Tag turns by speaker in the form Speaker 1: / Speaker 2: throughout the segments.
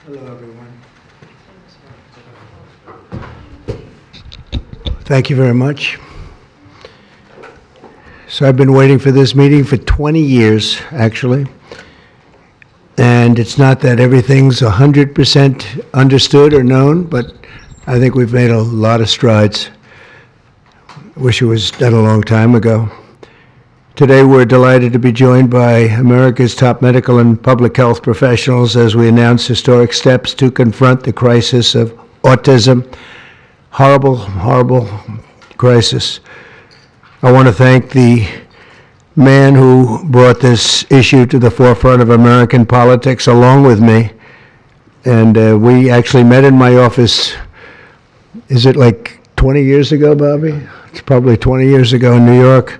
Speaker 1: Hello, everyone. Thank you very much. So I've been waiting for this meeting for 20 years, actually. And it's not that everything's 100% understood or known, but I think we've made a lot of strides. Wish it was done a long time ago. Today we're delighted to be joined by America's top medical and public health professionals as we announce historic steps to confront the crisis of autism. Horrible, horrible crisis. I want to thank the man who brought this issue to the forefront of American politics along with me. And we actually met in my office, is it like 20 years ago, Bobby? It's probably 20 years ago in New York.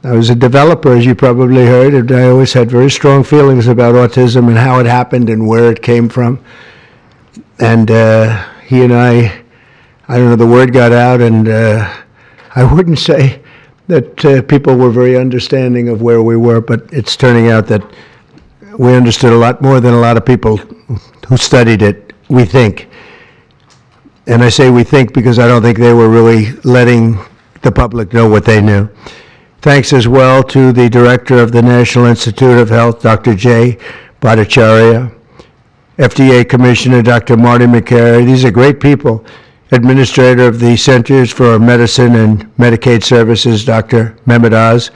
Speaker 1: I was a developer, as you probably heard, and I always had very strong feelings about autism and how it happened and where it came from. And he and I don't know, the word got out, and I wouldn't say that people were very understanding of where we were, but it's turning out that we understood a lot more than a lot of people who studied it, we think. And I say we think because I don't think they were really letting the public know what they knew. Thanks as well to the director of the National Institute of Health, Dr. Jay Bhattacharya, FDA Commissioner Dr. Marty McCary. These are great people. Administrator of the Centers for Medicine and Medicaid Services, Dr. Mehmet Oz,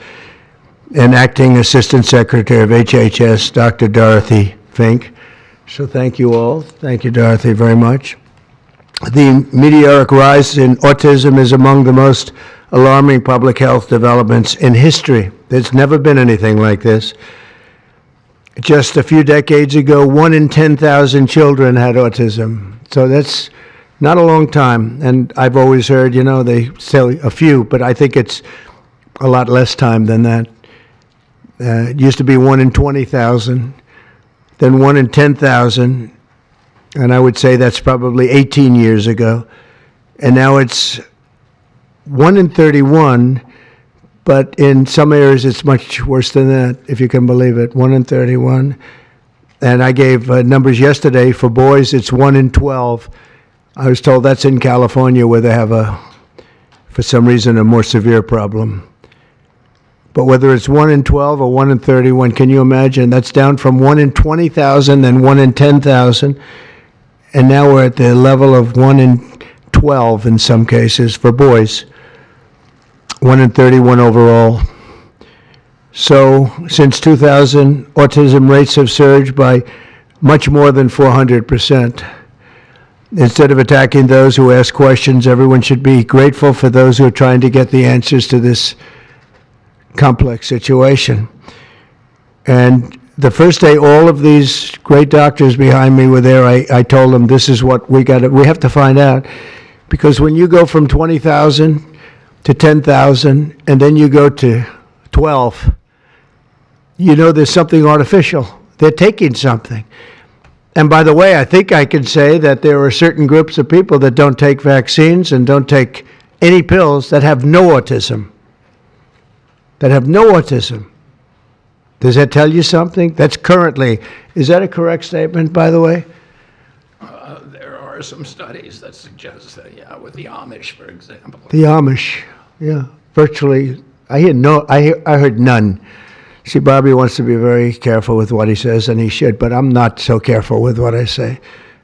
Speaker 1: and Acting Assistant Secretary of HHS, Dr. Dorothy Fink. So thank you all. Thank you, Dorothy, very much. The meteoric rise in autism is among the most alarming public health developments in history. There's never been anything like this. Just a few decades ago, 1 in 10,000 children had autism. So that's not a long time. And I've always heard, you know, they say a few, but I think it's a lot less time than that. It used to be 1 in 20,000, then 1 in 10,000. And I would say that's probably 18 years ago. And now it's 1 in 31, but in some areas it's much worse than that, if you can believe it, 1 in 31. And I gave numbers yesterday. For boys, it's 1 in 12. I was told that's in California where they have for some reason, a more severe problem. But whether it's 1 in 12 or 1 in 31, can you imagine? That's down from 1 in 20,000 and 1 in 10,000. And now we're at the level of 1 in 12 in some cases for boys. 1 in 31 overall. So since 2000, autism rates have surged by much more than 400%. Instead of attacking those who ask questions, everyone should be grateful for those who are trying to get the answers to this complex situation. And the first day all of these great doctors behind me were there, I told them this is what we have to find out. Because when you go from 20,000 to 10,000, and then you go to 12, you know there's something artificial. They're taking something. And by the way, I think I can say that there are certain groups of people that don't take vaccines and don't take any pills that have no autism. That have no autism. Does that tell you something? That's currently, is that a correct statement, by the way?
Speaker 2: There are some studies that suggest that, yeah, with the Amish, for example.
Speaker 1: The Amish, yeah, virtually. I heard none. See, Bobby wants to be very careful with what he says, and he should, but I'm not so careful with what I say.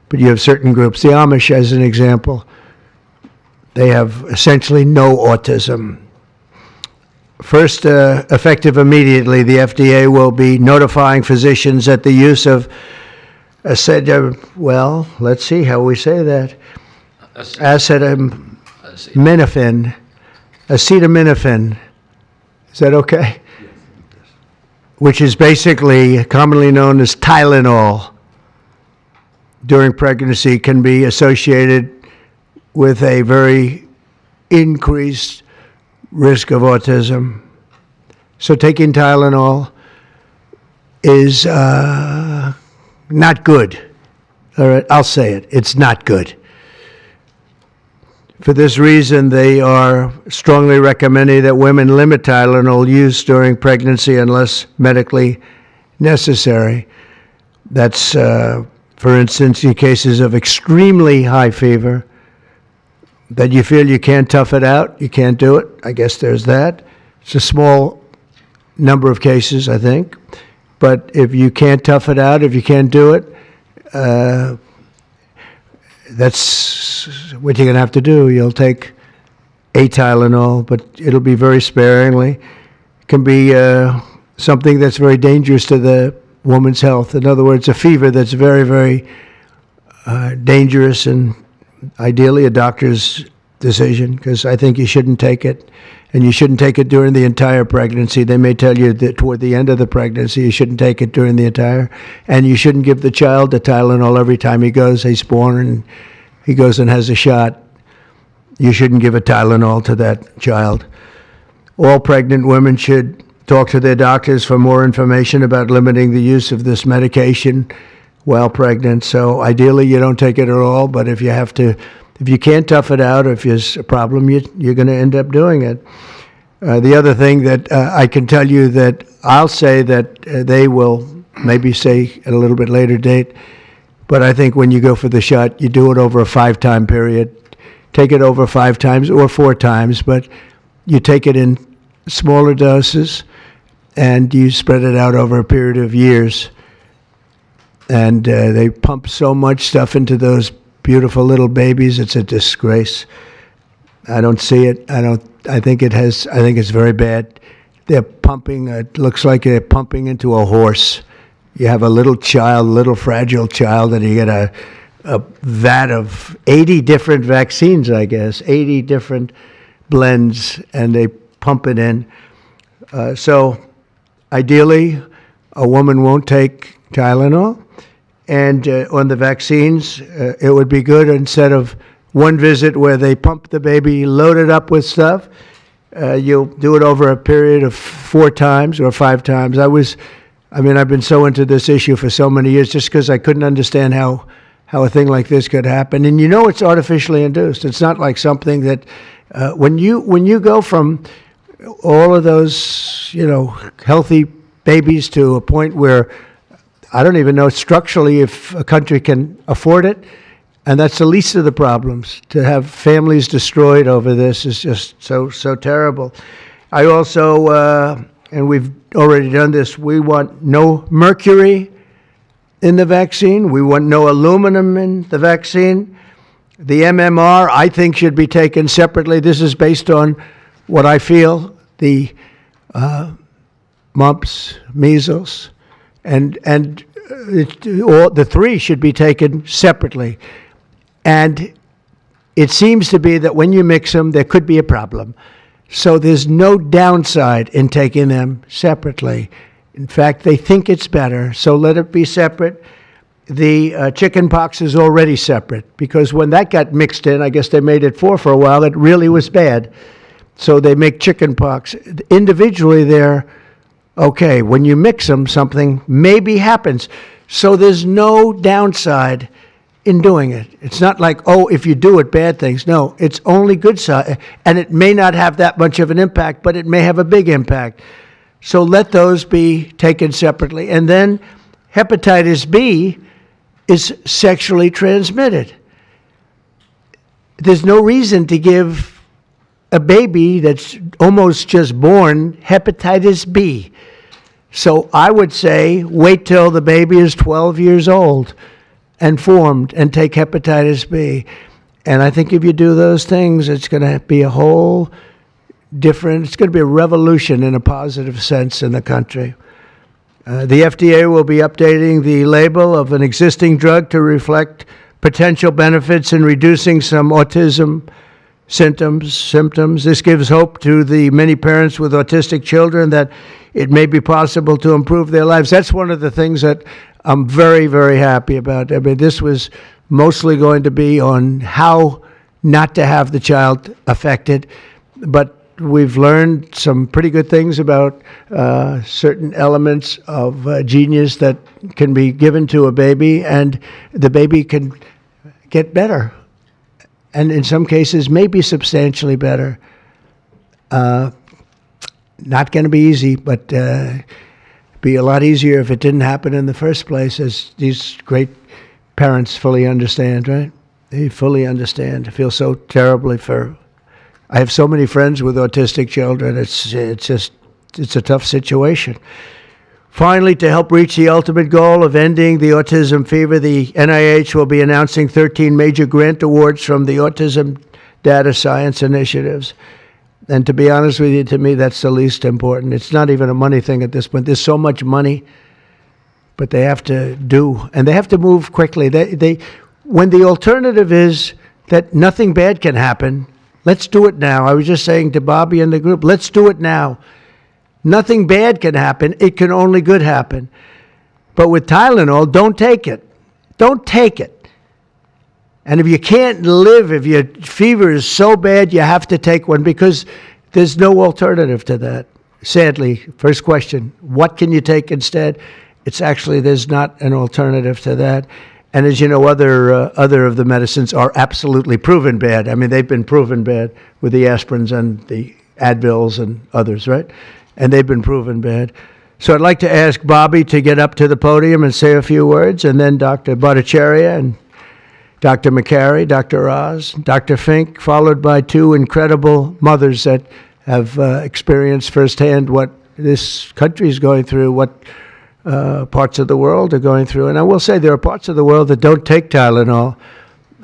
Speaker 1: But you have certain groups. The Amish, as an example, they have essentially no autism. First, effective immediately, the FDA will be notifying physicians that the use of let's see how we say that. Acetaminophen. Acetaminophen. Is that okay? Which is basically commonly known as Tylenol during pregnancy, can be associated with a very increased risk of autism. So taking Tylenol is not good. All right, I'll say it. It's not good. For this reason, they are strongly recommending that women limit Tylenol use during pregnancy unless medically necessary. That's, for instance, in cases of extremely high fever, that you feel you can't tough it out, you can't do it. I guess there's that. It's a small number of cases, I think. But if you can't tough it out, if you can't do it, that's what you're going to have to do. You'll take a Tylenol, but it'll be very sparingly. It can be something that's very dangerous to the woman's health. In other words, a fever that's very, very dangerous, and ideally a doctor's decision, because I think you shouldn't take it. And you shouldn't take it during the entire pregnancy. They may tell you that toward the end of the pregnancy, you shouldn't take it during the entire. And you shouldn't give the child a Tylenol every time he's born and he goes and has a shot. You shouldn't give a Tylenol to that child. All pregnant women should talk to their doctors for more information about limiting the use of this medication while pregnant. So ideally, you don't take it at all, but if you can't tough it out, or if there's a problem, you're going to end up doing it. The other thing that I can tell you that I'll say that they will maybe say at a little bit later date, but I think when you go for the shot, you do it over a 5-time period. Take it over 5 times or 4 times, but you take it in smaller doses and you spread it out over a period of years. And they pump so much stuff into those beautiful little babies. It's a disgrace. I don't see it. I think it's very bad. They're pumping, it looks like they're pumping into a horse. You have a little fragile child, and you get a vat of 80 different vaccines, I guess, 80 different blends, and they pump it in. So ideally, a woman won't take Tylenol. And on the vaccines, it would be good, instead of one visit where they pump the baby, load it up with stuff, you'll do it over a period of 4 times or 5 times. I've been so into this issue for so many years just because I couldn't understand how a thing like this could happen. And it's artificially induced. It's not like something that, when you go from all of those, healthy babies to a point where I don't even know structurally if a country can afford it, and that's the least of the problems. To have families destroyed over this is just so terrible. I also, and we've already done this, we want no mercury in the vaccine. We want no aluminum in the vaccine. The MMR, I think, should be taken separately. This is based on what I feel, the mumps, measles, and the 3 should be taken separately. And it seems to be that when you mix them, there could be a problem. So there's no downside in taking them separately. In fact, they think it's better, so let it be separate. The chicken pox is already separate, because when that got mixed in, I guess they made it 4 for a while, it really was bad. So they make chicken pox. Individually, they're okay. When you mix them, something maybe happens. So there's no downside in doing it. It's not like, if you do it, bad things. No, it's only good side. And it may not have that much of an impact, but it may have a big impact. So let those be taken separately. And then hepatitis B is sexually transmitted. There's no reason to give a baby that's almost just born hepatitis B. So I would say wait till the baby is 12 years old and formed and take hepatitis B. And I think if you do those things, it's going to be a whole different, it's going to be a revolution in a positive sense in the country. The FDA will be updating the label of an existing drug to reflect potential benefits in reducing some autism symptoms. This gives hope to the many parents with autistic children that it may be possible to improve their lives. That's one of the things that I'm very, very happy about. This was mostly going to be on how not to have the child affected, but we've learned some pretty good things about certain elements of genius that can be given to a baby, and the baby can get better, and in some cases maybe substantially better. Not going to be easy, but be a lot easier if it didn't happen in the first place, as these great parents fully understand, right? They fully understand. I feel so terribly for... I have so many friends with autistic children. It's a tough situation. Finally, to help reach the ultimate goal of ending the autism fever, the NIH will be announcing 13 major grant awards from the Autism Data Science Initiatives. And to be honest with you, to me, that's the least important. It's not even a money thing at this point. There's so much money, but they have to do, and they have to move quickly. When the alternative is that nothing bad can happen, let's do it now. I was just saying to Bobby and the group, let's do it now. Nothing bad can happen. It can only good happen. But with Tylenol, don't take it. Don't take it. And if you can't live, if your fever is so bad, you have to take one, because there's no alternative to that. Sadly, first question, what can you take instead? It's actually, there's not an alternative to that. And as you know, other of the medicines are absolutely proven bad. I mean, they've been proven bad with the aspirins and the Advils and others, right? And they've been proven bad. So I'd like to ask Bobby to get up to the podium and say a few words, and then Dr. Bhattacharya and Dr. McCary, Dr. Oz, Dr. Fink, followed by two incredible mothers that have experienced firsthand what this country is going through, what parts of the world are going through. And I will say there are parts of the world that don't take Tylenol.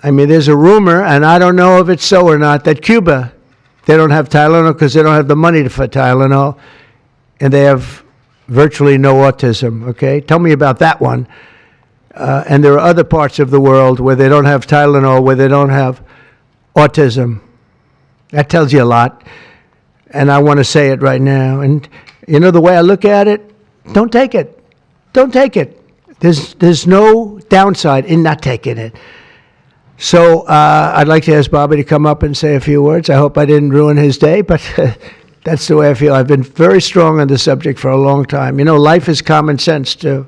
Speaker 1: I mean, there's a rumor, and I don't know if it's so or not, that Cuba, they don't have Tylenol because they don't have the money for Tylenol, and they have virtually no autism, okay? Tell me about that one. And there are other parts of the world where they don't have Tylenol, where they don't have autism. That tells you a lot, and I want to say it right now. And, you know, the way I look at it, don't take it. Don't take it. There's no downside in not taking it. So I'd like to ask Bobby to come up and say a few words. I hope I didn't ruin his day, but that's the way I feel. I've been very strong on the subject for a long time. You know, life is common sense, too.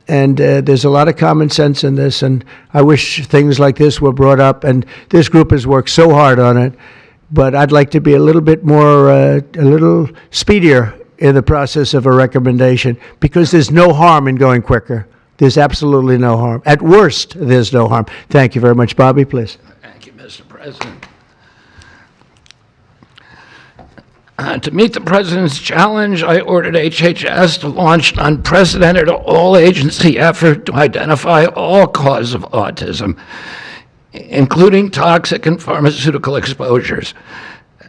Speaker 1: And there's a lot of common sense in this, and I wish things like this were brought up. And this group has worked so hard on it, but I'd like to be a little bit more, a little speedier in the process of a recommendation, because there's no harm in going quicker. There's absolutely no harm. At worst, there's no harm. Thank you very much. Bobby, please.
Speaker 2: Thank you, Mr. President. To meet the President's challenge, I ordered HHS to launch an unprecedented all-agency effort to identify all causes of autism, including toxic and pharmaceutical exposures.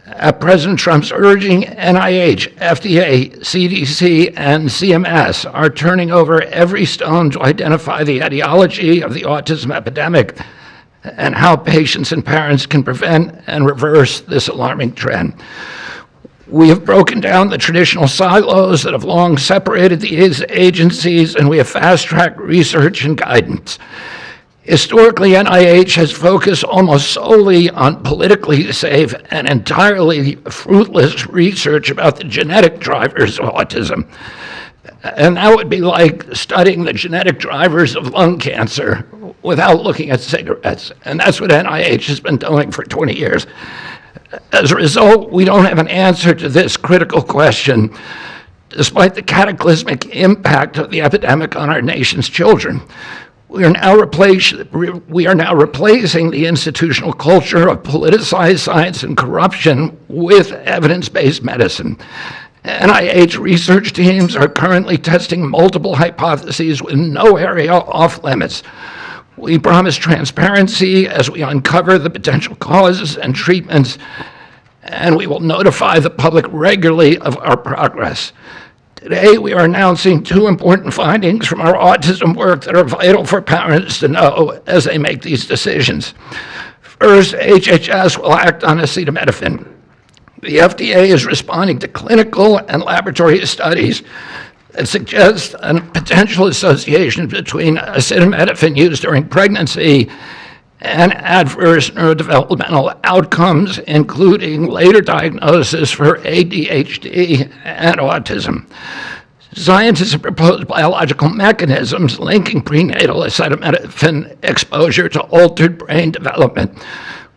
Speaker 2: At President Trump's urging, NIH, FDA, CDC, and CMS are turning over every stone to identify the etiology of the autism epidemic and how patients and parents can prevent and reverse this alarming trend. We have broken down the traditional silos that have long separated these agencies, and we have fast-tracked research and guidance. Historically, NIH has focused almost solely on politically safe and entirely fruitless research about the genetic drivers of autism. And that would be like studying the genetic drivers of lung cancer without looking at cigarettes. And that's what NIH has been doing for 20 years. As a result, we don't have an answer to this critical question, despite the cataclysmic impact of the epidemic on our nation's children. We are now replacing the institutional culture of politicized science and corruption with evidence-based medicine. NIH research teams are currently testing multiple hypotheses with no area off limits. We promise transparency as we uncover the potential causes and treatments, and we will notify the public regularly of our progress. Today, we are announcing two important findings from our autism work that are vital for parents to know as they make these decisions. First, HHS will act on acetaminophen. The FDA is responding to clinical and laboratory studies that suggest a potential association between acetaminophen used during pregnancy and adverse neurodevelopmental outcomes, including later diagnosis for ADHD and autism. Scientists have proposed biological mechanisms linking prenatal acetaminophen exposure to altered brain development.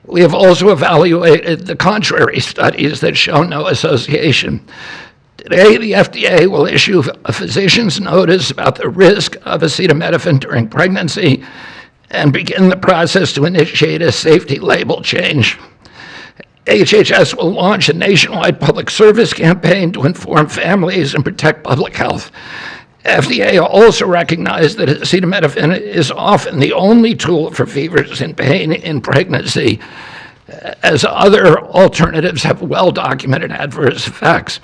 Speaker 2: We have also evaluated the contrary studies that show no association. Today, the FDA will issue a physician's notice about the risk of acetaminophen during pregnancy and begin the process to initiate a safety label change. HHS will launch a nationwide public service campaign to inform families and protect public health. FDA also recognized that acetaminophen is often the only tool for fevers and pain in pregnancy, as other alternatives have well-documented adverse effects.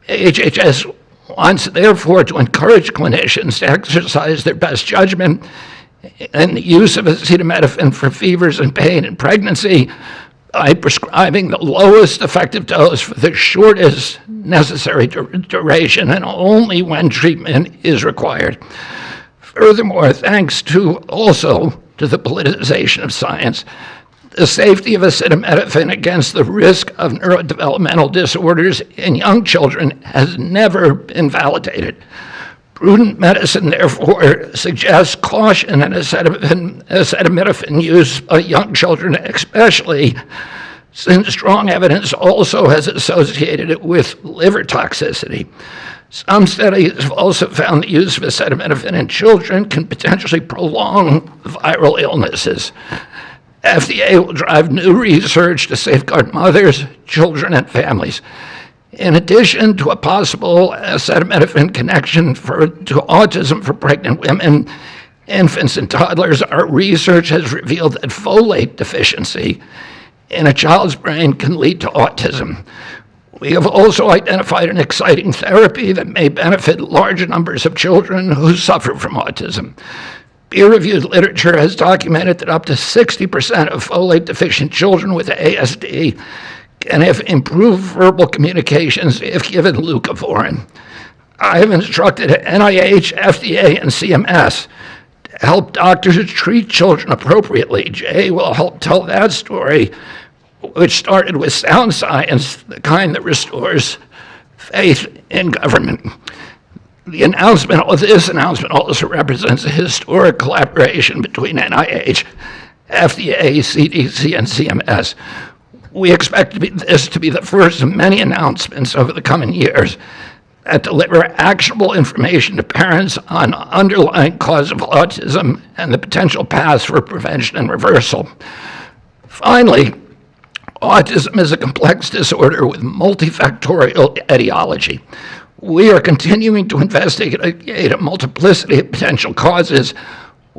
Speaker 2: HHS wants, therefore, to encourage clinicians to exercise their best judgment in the use of acetaminophen for fevers and pain in pregnancy by prescribing the lowest effective dose for the shortest necessary duration and only when treatment is required. Furthermore, thanks also to the politicization of science, the safety of acetaminophen against the risk of neurodevelopmental disorders in young children has never been validated. Prudent medicine, therefore, suggests caution in acetaminophen use by young children, especially since strong evidence also has associated it with liver toxicity. Some studies have also found the use of acetaminophen in children can potentially prolong viral illnesses. FDA will drive new research to safeguard mothers, children, and families. In addition to a possible acetaminophen connection to autism for pregnant women, infants, and toddlers, our research has revealed that folate deficiency in a child's brain can lead to autism. We have also identified an exciting therapy that may benefit large numbers of children who suffer from autism. Peer-reviewed literature has documented that up to 60% of folate-deficient children with ASD can have improved verbal communications if given leucovorin. I have instructed NIH, FDA, and CMS to help doctors treat children appropriately. Jay will help tell that story, which started with sound science, the kind that restores faith in government. This announcement also represents a historic collaboration between NIH, FDA, CDC, and CMS. We expect this to be the first of many announcements over the coming years that deliver actionable information to parents on underlying cause of autism and the potential paths for prevention and reversal. Finally, autism is a complex disorder with multifactorial etiology. We are continuing to investigate a multiplicity of potential causes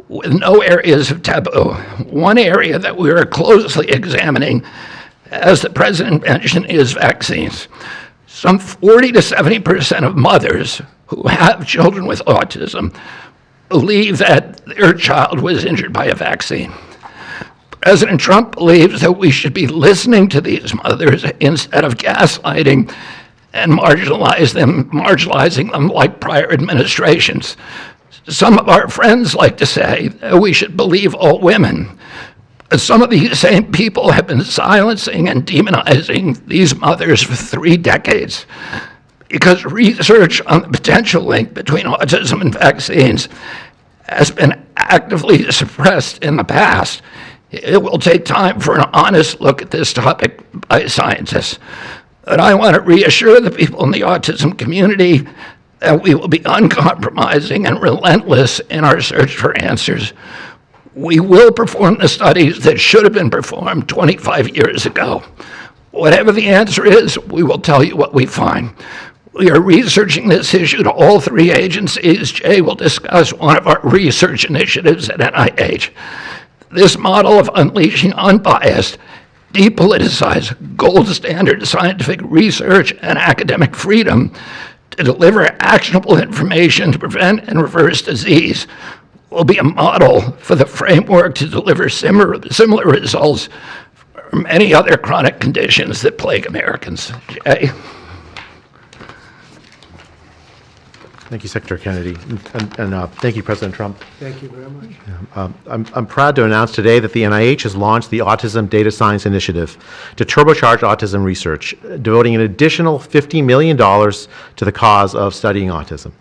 Speaker 2: with no areas of taboo. One area that we are closely examining, as the President mentioned, is vaccines. Some 40 to 70% of mothers who have children with autism believe that their child was injured by a vaccine. President Trump believes that we should be listening to these mothers instead of gaslighting and marginalizing them like prior administrations. Some of our friends like to say that we should believe all women. But some of these same people have been silencing and demonizing these mothers for 3 decades because research on the potential link between autism and vaccines has been actively suppressed in the past. It will take time for an honest look at this topic by scientists. But I want to reassure the people in the autism community that we will be uncompromising and relentless in our search for answers. We will perform the studies that should have been performed 25 years ago. Whatever the answer is, we will tell you what we find. We are researching this issue to all 3 agencies. Jay will discuss one of our research initiatives at NIH. This model of unleashing unbiased, depoliticized, gold standard scientific research and academic freedom to deliver actionable information to prevent and reverse disease will be a model for the framework to deliver similar results for many other chronic conditions that plague Americans. Jay?
Speaker 3: Thank you, Secretary Kennedy, and thank you, President Trump.
Speaker 1: Thank you very much.
Speaker 3: I'm proud to announce today that the NIH has launched the Autism Data Science Initiative to turbocharge autism research, devoting an additional $50 million to the cause of studying autism.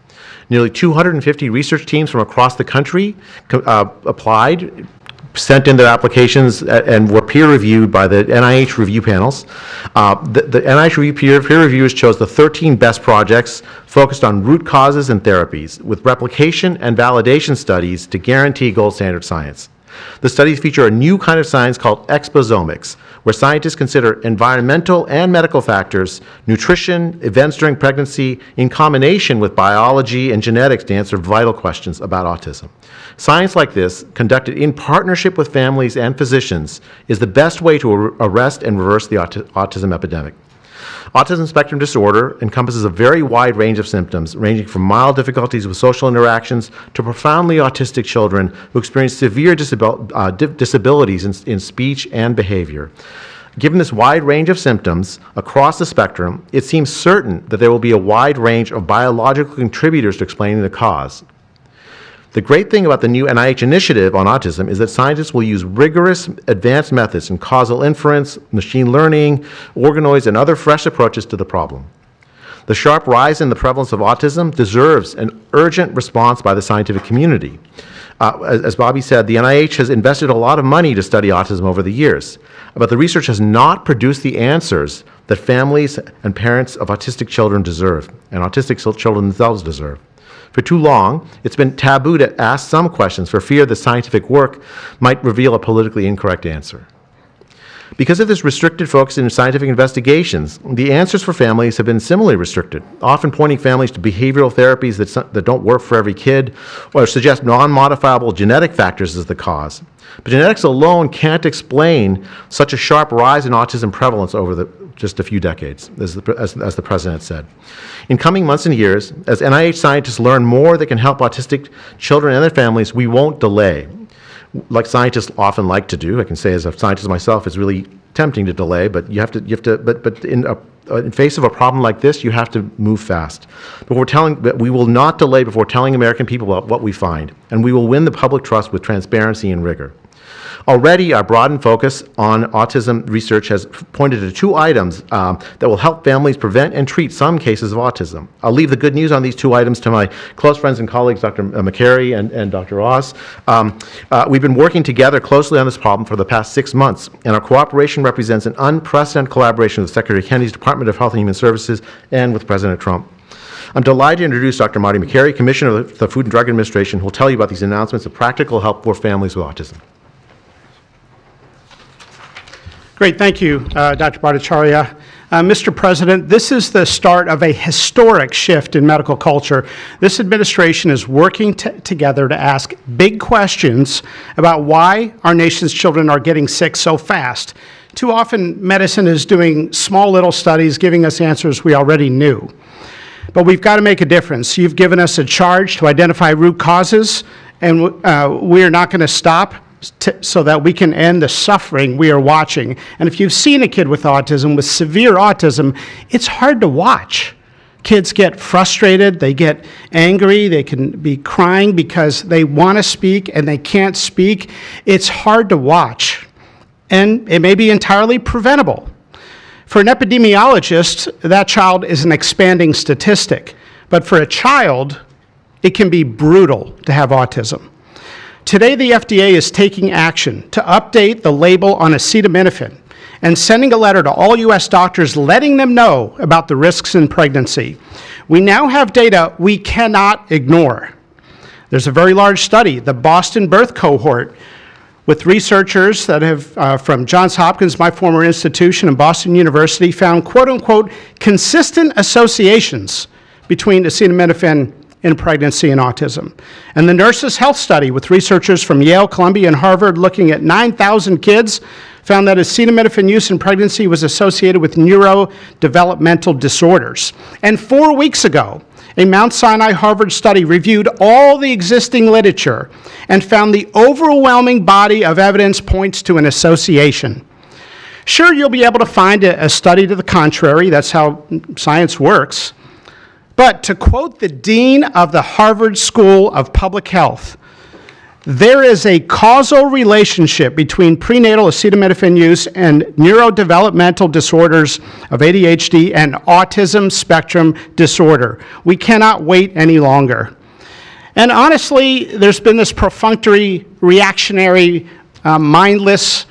Speaker 3: Nearly 250 research teams from across the country applied, sent in their applications, and were peer-reviewed by the NIH review panels. The NIH peer reviewers chose the 13 best projects focused on root causes and therapies, with replication and validation studies to guarantee gold standard science. The studies feature a new kind of science called exposomics, where scientists consider environmental and medical factors, nutrition, events during pregnancy, in combination with biology and genetics to answer vital questions about autism. Science like this, conducted in partnership with families and physicians, is the best way to arrest and reverse the autism epidemic. Autism spectrum disorder encompasses a very wide range of symptoms, ranging from mild difficulties with social interactions to profoundly autistic children who experience severe disabilities in speech and behavior. Given this wide range of symptoms across the spectrum, it seems certain that there will be a wide range of biological contributors to explaining the cause. The great thing about the new NIH initiative on autism is that scientists will use rigorous advanced methods in causal inference, machine learning, organoids, and other fresh approaches to the problem. The sharp rise in the prevalence of autism deserves an urgent response by the scientific community. As Bobby said, the NIH has invested a lot of money to study autism over the years, but the research has not produced the answers that families and parents of autistic children deserve, and autistic children themselves deserve. For too long, it's been taboo to ask some questions for fear that scientific work might reveal a politically incorrect answer. Because of this restricted focus in scientific investigations, the answers for families have been similarly restricted, often pointing families to behavioral therapies that don't work for every kid, or suggest non-modifiable genetic factors as the cause. But genetics alone can't explain such a sharp rise in autism prevalence over just a few decades, as the President said. In coming months and years, as NIH scientists learn more that can help autistic children and their families, we won't delay. Like scientists often like to do, I can say as a scientist myself, it's really tempting to delay, but but in face of a problem like this, you have to move fast. But we will not delay before telling American people about what we find, and we will win the public trust with transparency and rigor. Already, our broadened focus on autism research has pointed to 2 items that will help families prevent and treat some cases of autism. I'll leave the good news on these 2 items to my close friends and colleagues, Dr. McCary and Dr. Oz. We've been working together closely on this problem for the past 6 months, and our cooperation represents an unprecedented collaboration with Secretary Kennedy's Department of Health and Human Services and with President Trump. I'm delighted to introduce Dr. Marty McCary, Commissioner of the Food and Drug Administration, who will tell you about these announcements of practical help for families with autism.
Speaker 4: Great, thank you, Dr. Bhattacharya. Mr. President, this is the start of a historic shift in medical culture. This administration is working together to ask big questions about why our nation's children are getting sick so fast. Too often, medicine is doing small little studies, giving us answers we already knew. But we've got to make a difference. You've given us a charge to identify root causes, and we are not going to stop so that we can end the suffering we are watching. And if you've seen a kid with autism, with severe autism, it's hard to watch. Kids get frustrated, they get angry, they can be crying because they want to speak and they can't speak. It's hard to watch, and it may be entirely preventable. For an epidemiologist, that child is an expanding statistic, but for a child, it can be brutal to have autism. Today, the FDA is taking action to update the label on acetaminophen and sending a letter to all U.S. doctors letting them know about the risks in pregnancy. We now have data we cannot ignore. There's a very large study, the Boston Birth Cohort, with researchers that have, from Johns Hopkins, my former institution, and Boston University, found quote-unquote consistent associations between acetaminophen in pregnancy and autism. And the Nurses' Health Study with researchers from Yale, Columbia, and Harvard looking at 9,000 kids found that acetaminophen use in pregnancy was associated with neurodevelopmental disorders. And 4 weeks ago, a Mount Sinai Harvard study reviewed all the existing literature and found the overwhelming body of evidence points to an association. Sure, you'll be able to find a study to the contrary. That's how science works. But to quote the dean of the Harvard School of Public Health, there is a causal relationship between prenatal acetaminophen use and neurodevelopmental disorders of ADHD and autism spectrum disorder. We cannot wait any longer. And honestly, there's been this perfunctory, reactionary, mindless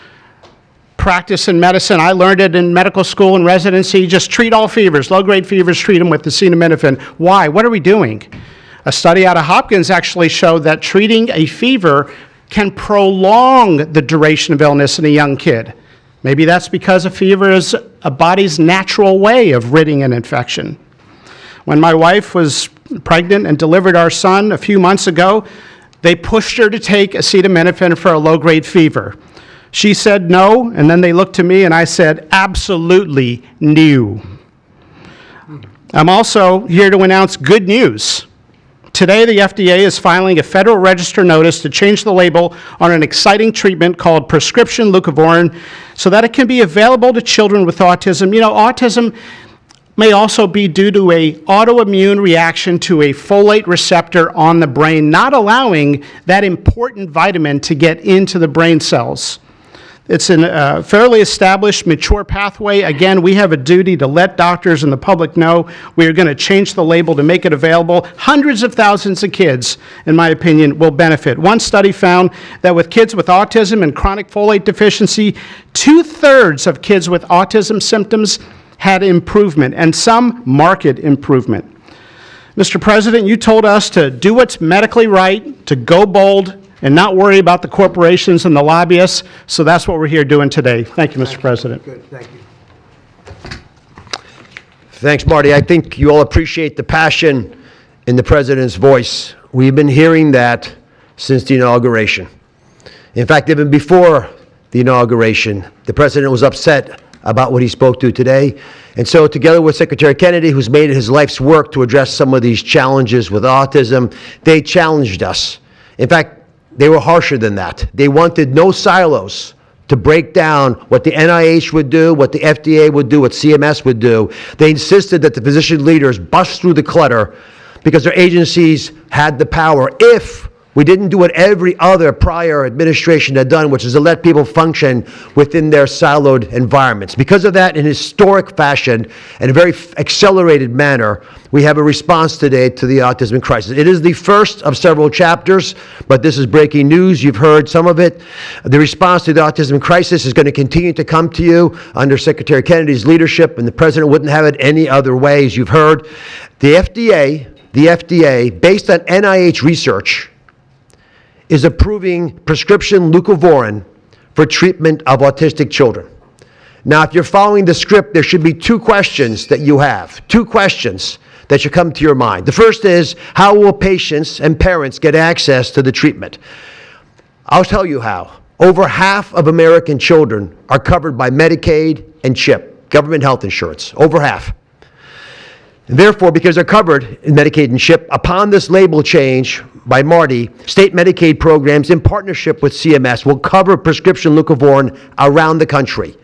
Speaker 4: practice in medicine. I learned it in medical school and residency. Just treat all fevers, low-grade fevers, treat them with acetaminophen. Why? What are we doing? A study out of Hopkins actually showed that treating a fever can prolong the duration of illness in a young kid. Maybe that's because a fever is a body's natural way of ridding an infection. When my wife was pregnant and delivered our son a few months ago, they pushed her to take acetaminophen for a low-grade fever. She said no, and then they looked to me and I said, absolutely no. I'm also here to announce good news. Today, the FDA is filing a Federal Register notice to change the label on an exciting treatment called prescription leucovorin so that it can be available to children with autism. You know, autism may also be due to an autoimmune reaction to a folate receptor on the brain, not allowing that important vitamin to get into the brain cells. It's a fairly established, mature pathway. Again, we have a duty to let doctors and the public know we are going to change the label to make it available. Hundreds of thousands of kids, in my opinion, will benefit. One study found that with kids with autism and chronic folate deficiency, 2/3 of kids with autism symptoms had improvement, and some marked improvement. Mr. President, you told us to do what's medically right, to go bold, and not worry about the corporations and the lobbyists, so that's what we're here doing today. Thank you, Mr. President.
Speaker 1: Good, thank you.
Speaker 5: Thanks, Marty. I think you all appreciate the passion in the President's voice. We've been hearing that since the inauguration. In fact, even before the inauguration, the President was upset about what he spoke to today. And so together with Secretary Kennedy, who's made it his life's work to address some of these challenges with autism, they challenged us. In fact, they were harsher than that. They wanted no silos to break down what the NIH would do, what the FDA would do, what CMS would do. They insisted that the physician leaders bust through the clutter because their agencies had the power if we didn't do what every other prior administration had done, which is to let people function within their siloed environments. Because of that, in historic fashion and a very accelerated manner, we have a response today to the autism crisis. It is the first of several chapters, but this is breaking news. You've heard some of it. The response to the autism crisis is going to continue to come to you under Secretary Kennedy's leadership, and the President wouldn't have it any other way, as you've heard. The FDA, based on NIH research, is approving prescription leucovorin for treatment of autistic children. Now, if you're following the script, there should be two questions that you have, two questions that should come to your mind. The first is, how will patients and parents get access to the treatment? I'll tell you how. Over half of American children are covered by Medicaid and CHIP, government health insurance, over half. And therefore, because they're covered in Medicaid and CHIP, upon this label change by Marty, state Medicaid programs in partnership with CMS will cover prescription leucovorin around the country.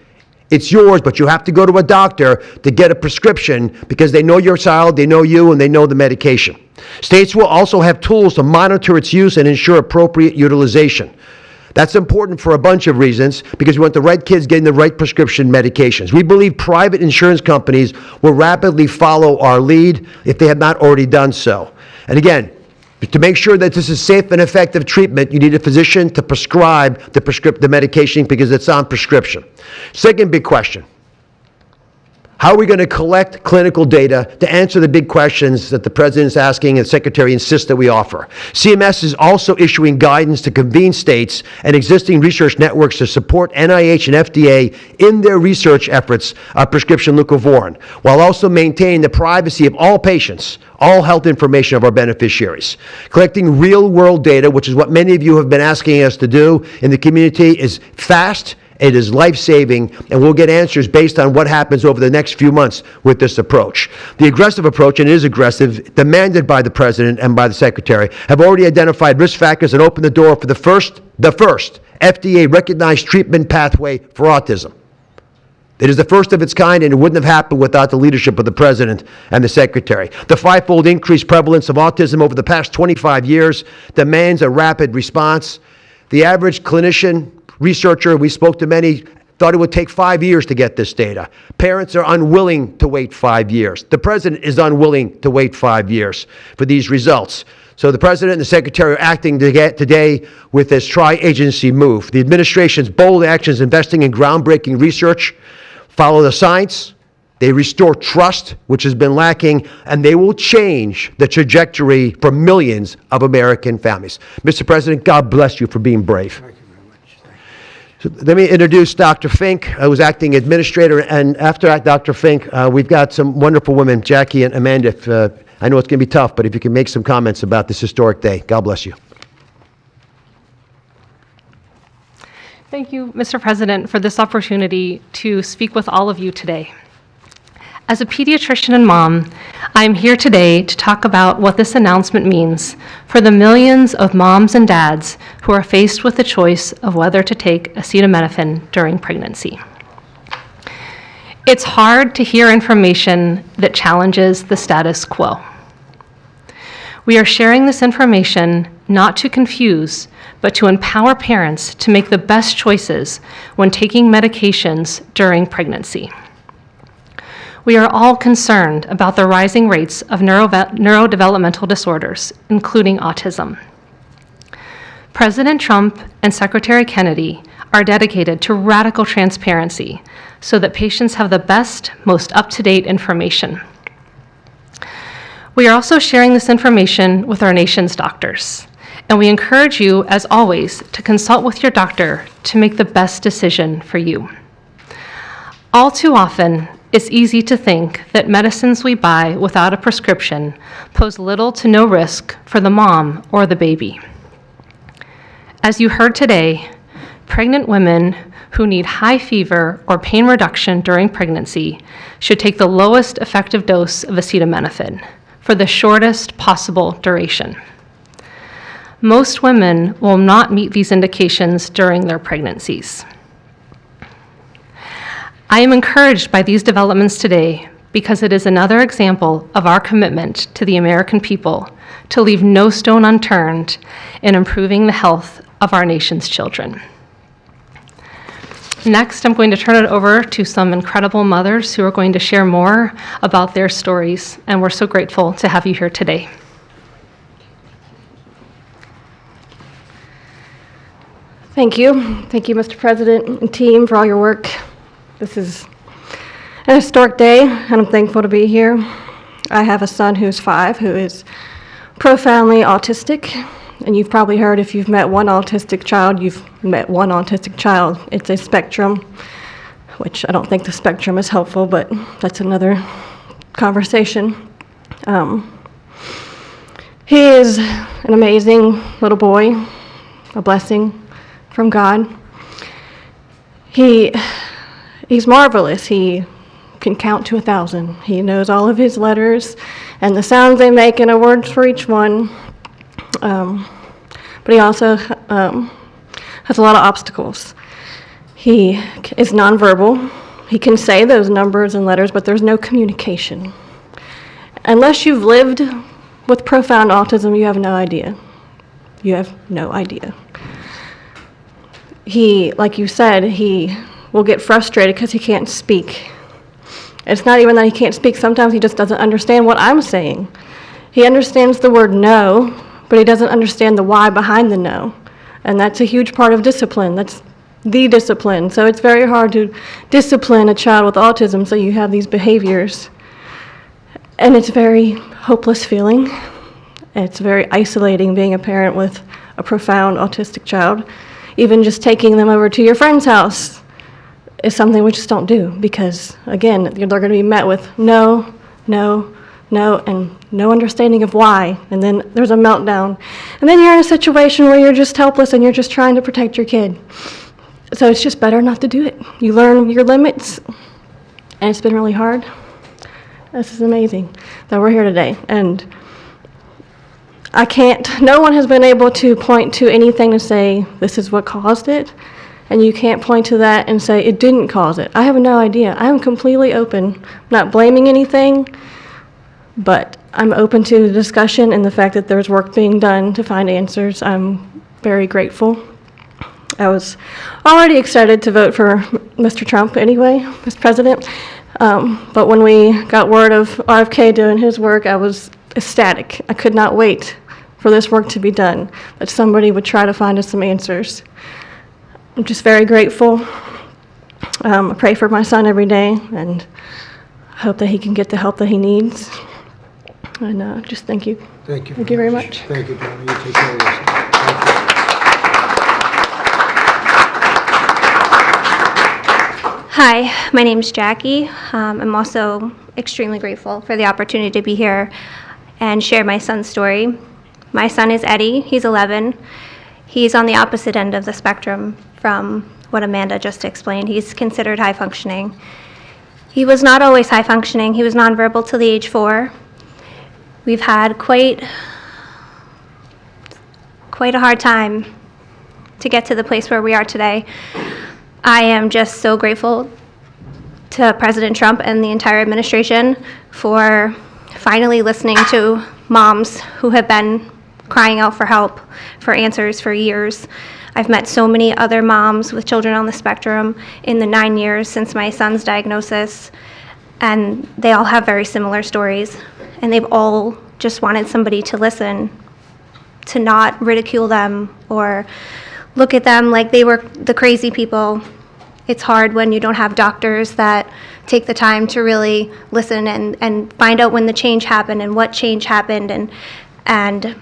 Speaker 5: It's yours, but you have to go to a doctor to get a prescription because they know your child, they know you, and they know the medication. States will also have tools to monitor its use and ensure appropriate utilization. That's important for a bunch of reasons, because we want the right kids getting the right prescription medications. We believe private insurance companies will rapidly follow our lead if they have not already done so. And again, to make sure that this is safe and effective treatment, you need a physician to prescribe the medication because it's on prescription. Second big question. How are we going to collect clinical data to answer the big questions that the President is asking and the Secretary insists that we offer? CMS is also issuing guidance to convene states and existing research networks to support NIH and FDA in their research efforts of prescription leucovorin, while also maintaining the privacy of all patients, all health information of our beneficiaries. Collecting real-world data, which is what many of you have been asking us to do in the community, is fast, it is life-saving, and we'll get answers based on what happens over the next few months with this approach. The aggressive approach, and it is aggressive, demanded by the President and by the Secretary, have already identified risk factors and opened the door for the first FDA-recognized treatment pathway for autism. It is the first of its kind, and it wouldn't have happened without the leadership of the President and the Secretary. The fivefold increased prevalence of autism over the past 25 years demands a rapid response. The average clinician, researcher, we spoke to many, thought it would take 5 years to get this data. Parents are unwilling to wait 5 years. The President is unwilling to wait 5 years for these results. So the President and the Secretary are acting today with this tri-agency move. The administration's bold actions investing in groundbreaking research follow the science, they restore trust, which has been lacking, and they will change the trajectory for millions of American families. Mr. President, God bless you for being brave. Thank you very much. So let me introduce Dr. Fink, who's acting administrator, and after Dr. Fink, we've got some wonderful women, Jackie and Amanda. I know it's going to be tough, but if you can make some comments about this historic day. God bless you.
Speaker 6: Thank you, Mr. President, for this opportunity to speak with all of you today. As a pediatrician and mom, I am here today to talk about what this announcement means for the millions of moms and dads who are faced with the choice of whether to take acetaminophen during pregnancy. It's hard to hear information that challenges the status quo. We are sharing this information not to confuse, but to empower parents to make the best choices when taking medications during pregnancy. We are all concerned about the rising rates of neurodevelopmental disorders, including autism. President Trump and Secretary Kennedy are dedicated to radical transparency so that patients have the best, most up-to-date information. We are also sharing this information with our nation's doctors, and we encourage you, as always, to consult with your doctor to make the best decision for you. All too often, it's easy to think that medicines we buy without a prescription pose little to no risk for the mom or the baby. As you heard today, pregnant women who need high fever or pain reduction during pregnancy should take the lowest effective dose of acetaminophen for the shortest possible duration. Most women will not meet these indications during their pregnancies. I am encouraged by these developments today because it is another example of our commitment to the American people to leave no stone unturned in improving the health of our nation's children. Next, I'm going to turn it over to some incredible mothers who are going to share more about their stories, and we're so grateful to have you here today.
Speaker 7: Thank you. Thank you, Mr. President and team, for all your work. This is an historic day, and I'm thankful to be here. I have a son who's 5 who is profoundly autistic, and you've probably heard if you've met one autistic child, you've met one autistic child. It's a spectrum, which I don't think the spectrum is helpful, but that's another conversation. He is an amazing little boy, a blessing from God. He's marvelous. He can count to 1,000. He knows all of his letters and the sounds they make and a word for each one. But he also has a lot of obstacles. He is nonverbal. He can say those numbers and letters, but there's no communication. Unless you've lived with profound autism, you have no idea. You have no idea. He, like you said, he will get frustrated because he can't speak. It's not even that he can't speak. Sometimes he just doesn't understand what I'm saying. He understands the word no, but he doesn't understand the why behind the no. And that's a huge part of discipline. That's the discipline. So it's very hard to discipline a child with autism so you have these behaviors. And it's a very hopeless feeling. It's very isolating being a parent with a profound autistic child. Even just taking them over to your friend's house is something we just don't do because, again, they're going to be met with no, no, no, and no understanding of why. And then there's a meltdown. And then you're in a situation where you're just helpless and you're just trying to protect your kid. So it's just better not to do it. You learn your limits, and it's been really hard. This is amazing that we're here today. And no one has been able to point to anything to say this is what caused it. and you can't point to that and say it didn't cause it. I have no idea. I am completely open. I'm not blaming anything, but I'm open to the discussion and the fact that there's work being done to find answers. I'm very grateful. I was already excited to vote for Mr. Trump anyway, Mr. President, but when we got word of RFK doing his work, I was ecstatic. I could not wait for this work to be done, that somebody would try to find us some answers. I'm just very grateful. I pray for my son every day, and I hope that he can get the help that he needs. And just thank you.
Speaker 1: Thank you.
Speaker 7: Thank you very much.
Speaker 1: Thank you, Donna. You take care of yourself. Thank you.
Speaker 8: Hi, my name's Jackie. I'm also extremely grateful for the opportunity to be here and share my son's story. My son is Eddie. He's 11. He's on the opposite end of the spectrum from what Amanda just explained. He's considered high functioning. He was not always high functioning. He was nonverbal till the age 4. We've had quite a hard time to get to the place where we are today. I am just so grateful to President Trump and the entire administration for finally listening to moms who have been crying out for help, for answers for years. I've met so many other moms with children on the spectrum in the 9 years since my son's diagnosis, and they all have very similar stories, and they've all just wanted somebody to listen, to not ridicule them or look at them like they were the crazy people. It's hard when you don't have doctors that take the time to really listen and find out when the change happened and what change happened. And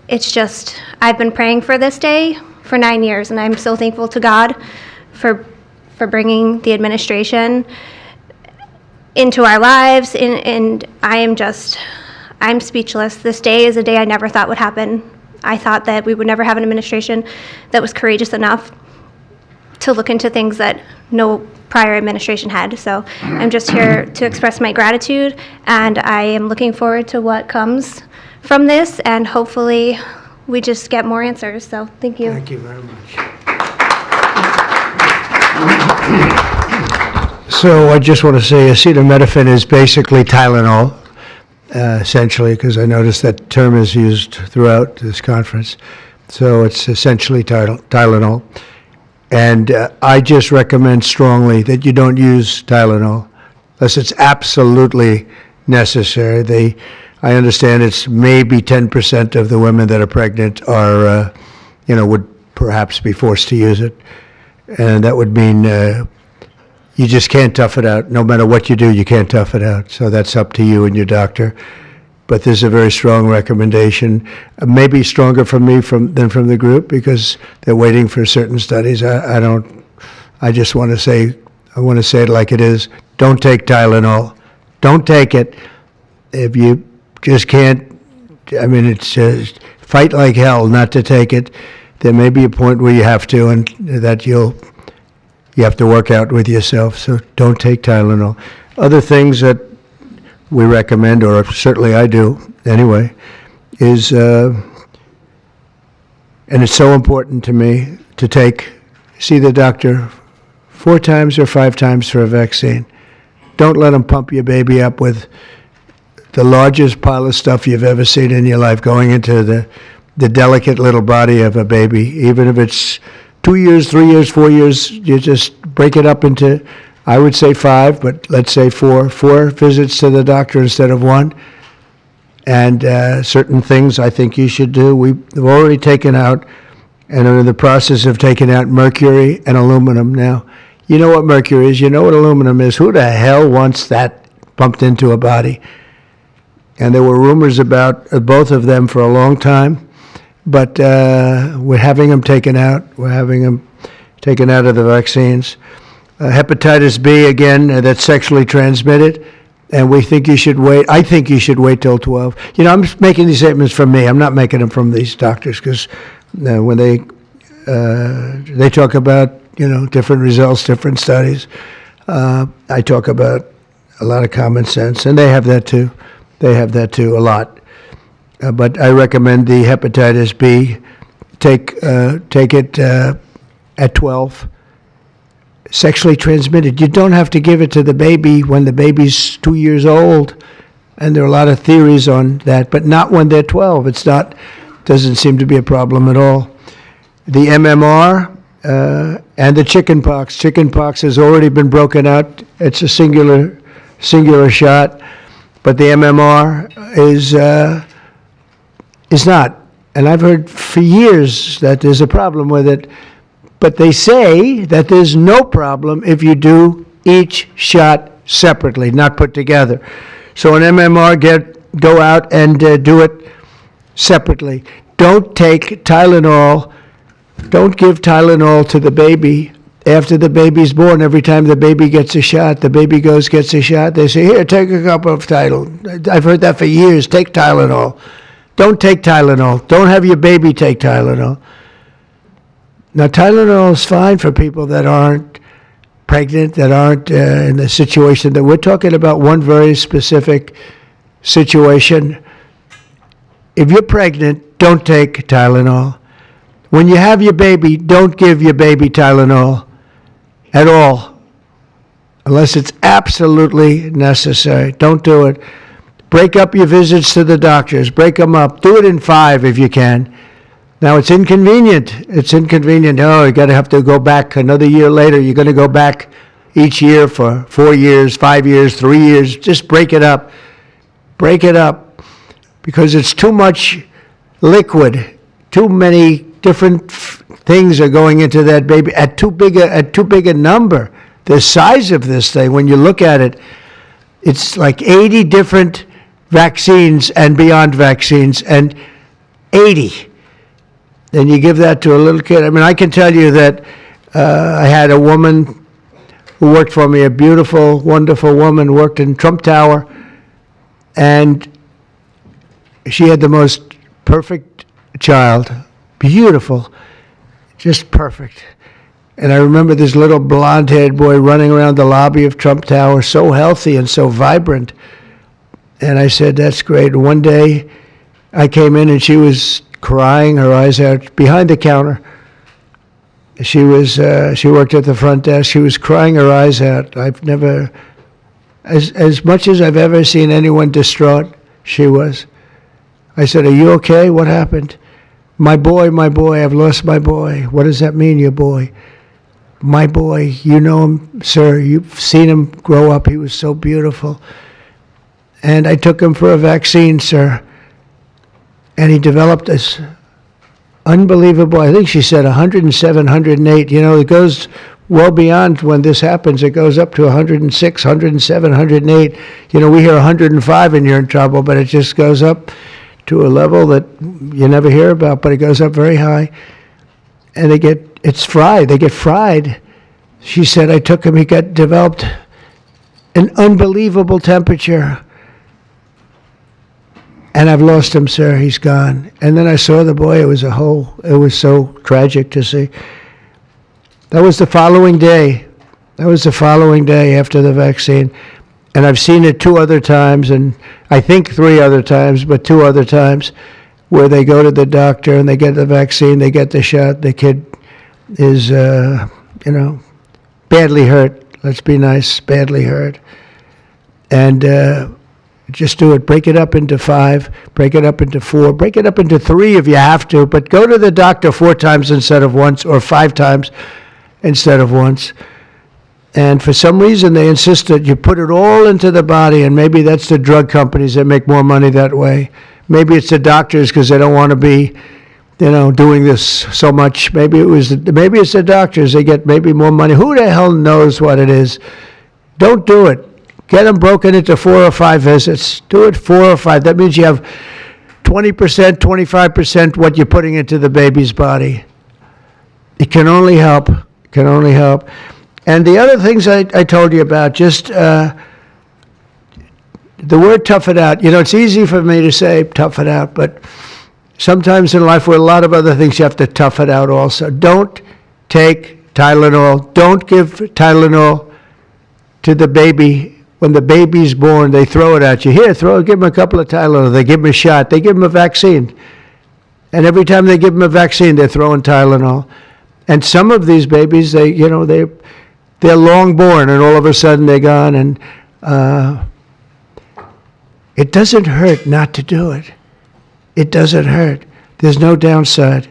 Speaker 8: it's just, I've been praying for this day for 9 years, and I'm so thankful to God for bringing the administration into our lives. And I'm speechless. This day is a day I never thought would happen. I thought that we would never have an administration that was courageous enough to look into things that no prior administration had. So I'm just here to express my gratitude, and I am looking forward to what comes from this, and hopefully we just get more answers. So thank you.
Speaker 1: Thank you very much. So I just want to say acetaminophen is basically Tylenol, essentially, because I noticed that term is used throughout this conference. So it's essentially Tylenol. And I just recommend strongly that you don't use Tylenol unless it's absolutely necessary. I understand it's maybe 10% of the women that are pregnant are, would perhaps be forced to use it. And that would mean you just can't tough it out. No matter what you do, you can't tough it out. So that's up to you and your doctor. But there's a very strong recommendation, maybe stronger from me than from the group, because they're waiting for certain studies. I just want to say, I want to say it like it is. Don't take Tylenol. Don't take it. If you just can't, it's just fight like hell not to take it. There may be a point where you have to, and that you have to work out with yourself. So don't take Tylenol. Other things that we recommend, or certainly I do anyway, is, and it's so important to me to see the doctor 4 times or 5 times for a vaccine. Don't let them pump your baby up with the largest pile of stuff you've ever seen in your life going into the delicate little body of a baby. Even if it's 2 years, 3 years, 4 years, you just break it up into, I would say 5, but let's say 4 visits to the doctor instead of 1. And certain things I think you should do. We've already taken out, and are in the process of taking out, mercury and aluminum now. You know what mercury is. You know what aluminum is. Who the hell wants that pumped into a body? And there were rumors about both of them for a long time, but we're having them taken out. We're having them taken out of the vaccines. Hepatitis B, again, that's sexually transmitted, and we think you should wait. I think you should wait till 12. I'm making these statements from me. I'm not making them from these doctors, because when they talk about, different results, different studies, I talk about a lot of common sense, and they have that too. They have that too, a lot. But I recommend the hepatitis B. Take it at 12. sexually transmitted. You don't have to give it to the baby when the baby's 2 years old, and there are a lot of theories on that, but not when they're 12. Doesn't seem to be a problem at all. The MMR and the chickenpox. Chickenpox has already been broken out. It's a singular shot, but the MMR is not. And I've heard for years that there's a problem with it, but they say that there's no problem if you do each shot separately, not put together. So an MMR, go out and do it separately. Don't take Tylenol. Don't give Tylenol to the baby after the baby's born. Every time the baby gets a shot, the baby gets a shot. They say, here, take a cup of Tylenol. I've heard that for years. Take Tylenol. Don't take Tylenol. Don't have your baby take Tylenol. Now, Tylenol is fine for people that aren't pregnant, that aren't in the situation that we're talking about. One very specific situation. If you're pregnant, don't take Tylenol. When you have your baby, don't give your baby Tylenol at all, unless it's absolutely necessary. Don't do it. Break up your visits to the doctors. Break them up. Do it in 5 if you can. Now, it's inconvenient. It's inconvenient. Oh, you have to go back another year later. You're going to go back each year for 4 years, 5 years, 3 years. Just break it up. Break it up, because it's too much liquid. Too many different things are going into that baby at too big a number. The size of this thing, when you look at it, it's like 80 different vaccines and beyond vaccines, and 80. Then you give that to a little kid. I mean, I can tell you that I had a woman who worked for me, a beautiful, wonderful woman, worked in Trump Tower, and she had the most perfect child. Beautiful, just perfect. And I remember this little blonde-haired boy running around the lobby of Trump Tower, so healthy and so vibrant. And I said, that's great. One day I came in and she was crying her eyes out behind the counter. She worked at the front desk. She was crying her eyes out. I've never, as much as I've ever seen anyone distraught, she was. I said, are you okay? What happened? My boy, I've lost my boy. What does that mean, your boy? My boy, you know him, sir. You've seen him grow up. He was so beautiful. And I took him for a vaccine, sir. And he developed this unbelievable, I think she said 107, 108. You know, it goes well beyond when this happens. It goes up to 106, 107, 108. You know, we hear 105 and you're in trouble, but it just goes up to a level that you never hear about, but it goes up very high. And they get fried. She said, I took him, he developed an unbelievable temperature. And I've lost him, sir, he's gone. And then I saw the boy, it was so tragic to see. That was the following day. After the vaccine. And I've seen it 2 other times, and I think 3 other times, but 2 other times, where they go to the doctor and they get the vaccine, they get the shot, the kid is, badly hurt. Let's be nice, badly hurt. And just do it. Break it up into 5, break it up into 4, break it up into 3 if you have to, but go to the doctor 4 times instead of once, or 5 times instead of once. And for some reason, they insist that you put it all into the body, and maybe that's the drug companies that make more money that way. Maybe it's the doctors because they don't want to be, doing this so much. Maybe it's the doctors. They get maybe more money. Who the hell knows what it is? Don't do it. Get them broken into 4 or 5 visits. Do it 4 or 5. That means you have 20%, 25% what you're putting into the baby's body. It can only help. And the other things I told you about, just the word tough it out. It's easy for me to say tough it out, but sometimes in life, with a lot of other things, you have to tough it out also. Don't take Tylenol. Don't give Tylenol to the baby. When the baby's born, they throw it at you. Here, give them a couple of Tylenol. They give them a shot. They give them a vaccine. And every time they give them a vaccine, they're throwing Tylenol. And some of these babies, they're long born, and all of a sudden they're gone, and it doesn't hurt not to do it. It doesn't hurt. There's no downside.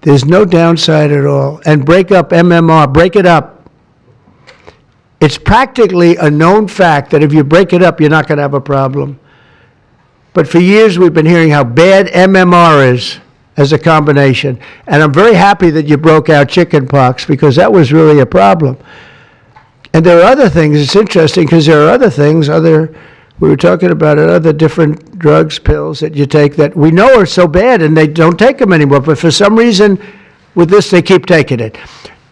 Speaker 1: There's no downside at all. And break up MMR, break it up. It's practically a known fact that if you break it up, you're not going to have a problem. But for years, we've been hearing how bad MMR is as a combination. And I'm very happy that you broke out chickenpox, because that was really a problem. And there are other things. It's interesting because there are other things, we were talking about it, other different drugs, pills that you take that we know are so bad and they don't take them anymore. But for some reason, with this, they keep taking it.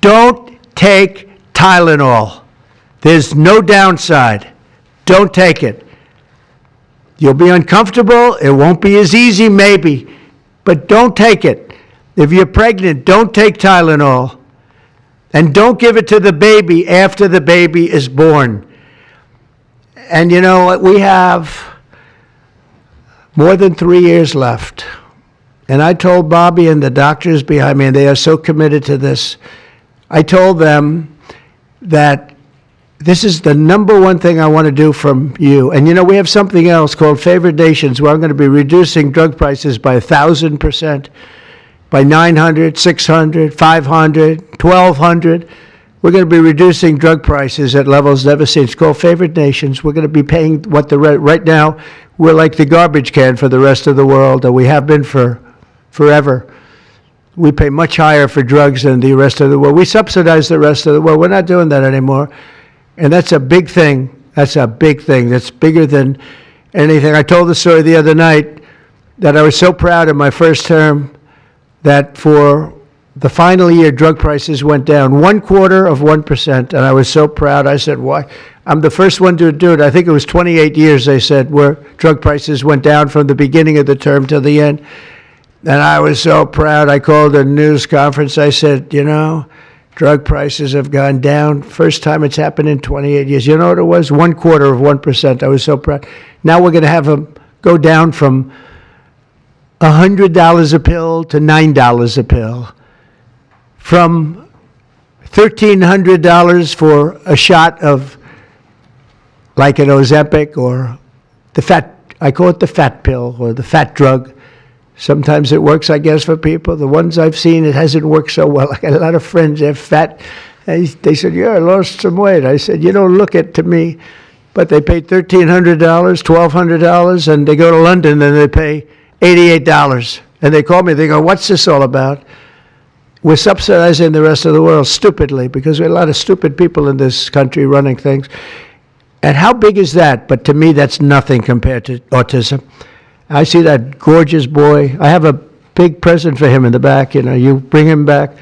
Speaker 1: Don't take Tylenol. There's no downside. Don't take it. You'll be uncomfortable. It won't be as easy, maybe. But don't take it. If you're pregnant, don't take Tylenol. And don't give it to the baby after the baby is born. And you know what? We have more than 3 years left. And I told Bobby and the doctors behind me, and they are so committed to this, I told them that this is the number one thing I want to do from you. And you know, we have something else called Favored Nations, where I'm going to be reducing drug prices by 1,000%, by 900, 600, 500, 1,200. We're going to be reducing drug prices at levels never seen. It's called Favored Nations. We're going to be paying what right now, we're like the garbage can for the rest of the world, and we have been for forever. We pay much higher for drugs than the rest of the world. We subsidize the rest of the world. We're not doing that anymore. And that's a big thing. That's a big thing. That's bigger than anything. I told the story the other night that I was so proud in my first term that for the final year, drug prices went down 0.25%, and I was so proud. I said, why? I'm the first one to do it. I think it was 28 years, they said, where drug prices went down from the beginning of the term to the end. And I was so proud. I called a news conference. I said, you know, drug prices have gone down. First time it's happened in 28 years. You know what it was? 0.25%. I was so proud. Now we're going to have them go down from $100 a pill to $9 a pill. From $1,300 for a shot of like an Ozempic or the fat, I call it the fat pill or the fat drug. Sometimes it works, I guess, for people. The ones I've seen, it hasn't worked so well. I got a lot of friends, they're fat. They said, yeah, I lost some weight. I said, you don't look it to me. But they paid $1,300, $1,200, and they go to London and they pay $88. And they call me, they go, what's this all about? We're subsidizing the rest of the world stupidly because we have a lot of stupid people in this country running things. And how big is that? But to me, that's nothing compared to autism. I see that gorgeous boy. I have a big present for him in the back. You know, you bring him back.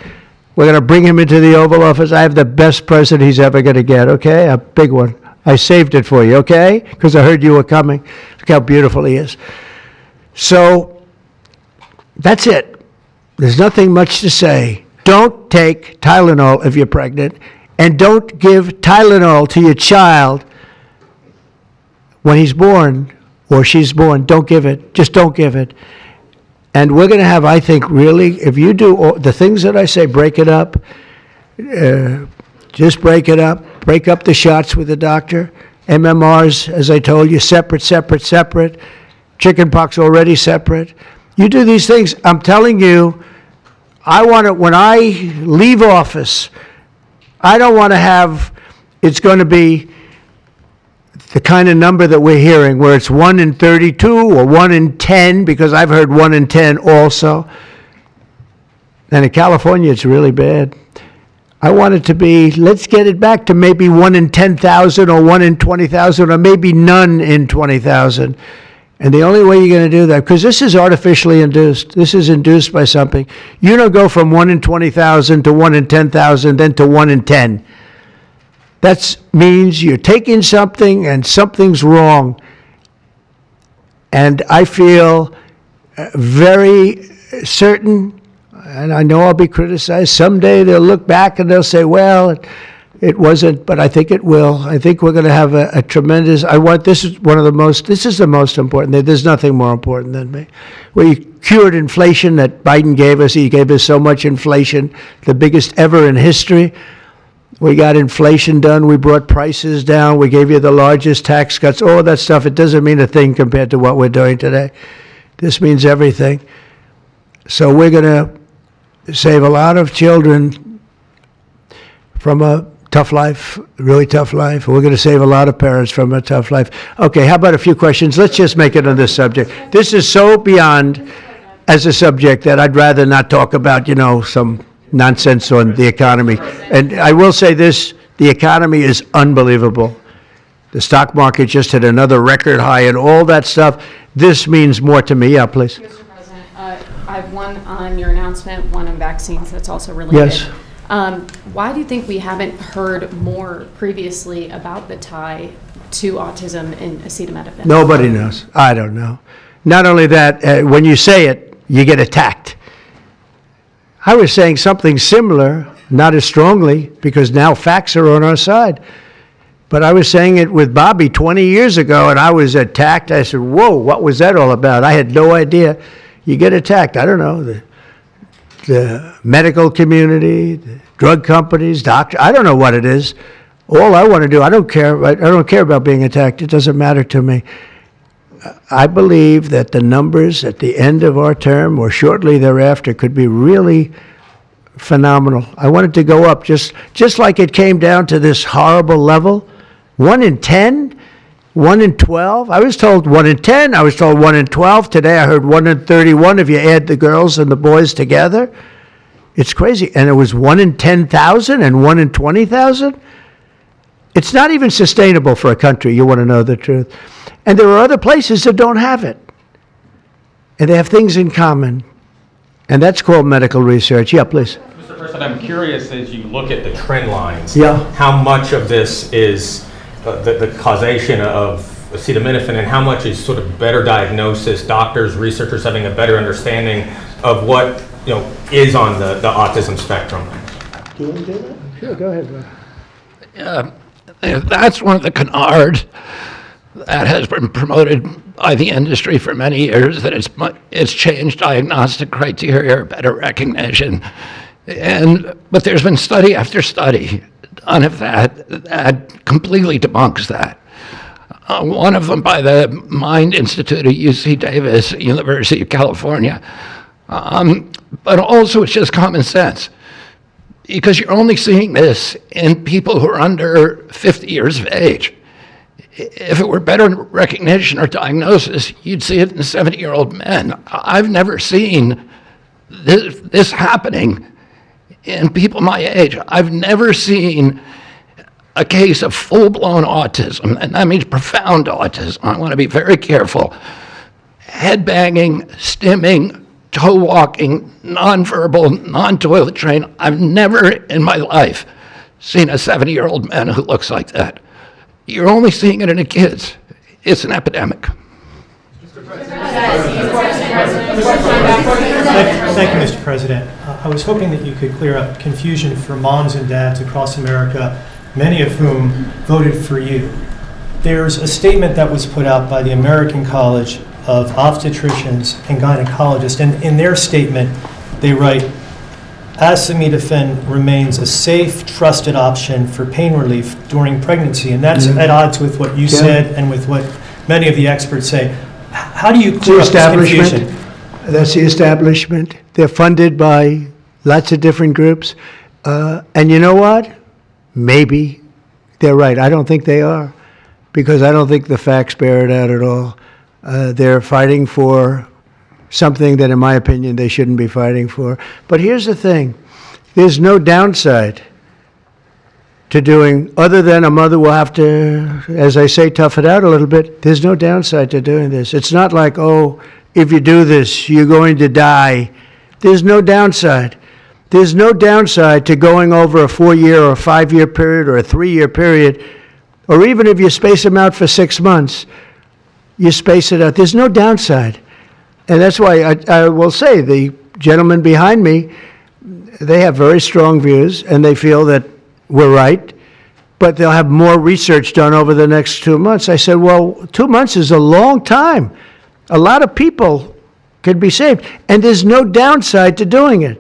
Speaker 1: We're going to bring him into the Oval Office. I have the best present he's ever going to get, okay? A big one. I saved it for you, okay? Because I heard you were coming. Look how beautiful he is. So that's it. There's nothing much to say. Don't take Tylenol if you're pregnant, and don't give Tylenol to your child when he's born or she's born. Don't give it. Just don't give it. And we're going to have, I think, really, if you do all the things that I say, break it up, just break it up, break up the shots with the doctor. MMRs, as I told you, separate. Chickenpox already separate. You do these things, I'm telling you, I want to, when I leave office, I don't want to have, it's going to be the kind of number that we're hearing, where it's 1 in 32 or 1 in 10, because I've heard 1 in 10 also. And in California, it's really bad. I want it to be, let's get it back to maybe 1 in 10,000 or 1 in 20,000 or maybe none in 20,000. And the only way you're going to do that, because this is artificially induced. This is induced by something. You don't go from 1 in 20,000 to 1 in 10,000, then to 1 in 10. That means you're taking something and something's wrong. And I feel very certain, and I know I'll be criticized. Someday they'll look back and they'll say, well, it wasn't, but I think it will. I think we're going to have a tremendous, this is the most important thing. There's nothing more important than me. We cured inflation that Biden gave us. He gave us so much inflation, the biggest ever in history. We got inflation done. We brought prices down. We gave you the largest tax cuts. All that stuff. It doesn't mean a thing compared to what we're doing today. This means everything. So we're going to save a lot of children from a tough life, really tough life. We're going to save a lot of parents from a tough life. Okay, how about a few questions? Let's just make it on this subject. This is so beyond as a subject that I'd rather not talk about, some nonsense on the economy. And I will say this, the economy is unbelievable. The stock market just hit another record high and all that stuff. This means more to me. Yeah, please.
Speaker 9: Mr. President, I have one on your announcement, one on vaccines that's also related.
Speaker 1: Yes.
Speaker 9: Why do you think we haven't heard more previously about the tie to autism and acetaminophen?
Speaker 1: Nobody knows. I don't know. Not only that, when you say it, you get attacked. I was saying something similar, not as strongly, because now facts are on our side. But I was saying it with Bobby 20 years ago, and I was attacked. I said, whoa, what was that all about? I had no idea. You get attacked. I don't know. The medical community, the drug companies, doctors, I don't know what it is. All I want to do, I don't care. I don't care about being attacked. It doesn't matter to me. I believe that the numbers at the end of our term or shortly thereafter could be really phenomenal. I want it to go up just like it came down to this horrible level. 1 in 10, 1 in 12. I was told 1 in 10. I was told 1 in 12. Today I heard 1 in 31 if you add the girls and the boys together. It's crazy. And it was 1 in 10,000 and 1 in 20,000. It's not even sustainable for a country, you want to know the truth. And there are other places that don't have it. And they have things in common. And that's called medical research. Yeah, please.
Speaker 10: Mr. President, I'm curious as you look at the trend lines,
Speaker 1: Yeah.
Speaker 10: how much of this is the causation of acetaminophen and how much is sort of better diagnosis, doctors, researchers having a better understanding of what is on the autism spectrum?
Speaker 1: Do you want to do that? Sure, go ahead.
Speaker 2: That's one of the canards that has been promoted by the industry for many years, that it's changed diagnostic criteria, better recognition. But there's been study after study done of that completely debunks that. One of them by the Mind Institute at UC Davis, University of California. But also it's just common sense, because you're only seeing this in people who are under 50 years of age. If it were better recognition or diagnosis, you'd see it in 70-year-old men. I've never seen this happening in people my age. I've never seen a case of full-blown autism, and that means profound autism. I want to be very careful. Head banging, stimming, toe walking, nonverbal, non-toilet trained. I've never in my life seen a 70-year-old man who looks like that. You're only seeing it in the kids. It's an epidemic.
Speaker 11: Thank you, Mr. President. I was hoping that you could clear up confusion for moms and dads across America, many of whom voted for you. There's a statement that was put out by the American College of Obstetricians and Gynecologists, and in their statement, they write, acetaminophen remains a safe, trusted option for pain relief during pregnancy, and that's at odds with what you said and with what many of the experts say. How do you clear up this confusion?
Speaker 1: That's the establishment. They're funded by lots of different groups. And you know what? Maybe they're right. I don't think they are, because I don't think the facts bear it out at all. They're fighting for something that, in my opinion, they shouldn't be fighting for. But here's the thing. There's no downside to doing, other than a mother will have to, as I say, tough it out a little bit. There's no downside to doing this. It's not like, oh, if you do this, you're going to die. There's no downside. There's no downside to going over a 4-year or a 5-year period or a 3-year period, or even if you space them out for 6 months, you space it out. There's no downside. And that's why I will say the gentleman behind me, they have very strong views, and they feel that we're right, but they'll have more research done over the next 2 months. I said, well, 2 months is a long time. A lot of people could be saved, and there's no downside to doing it.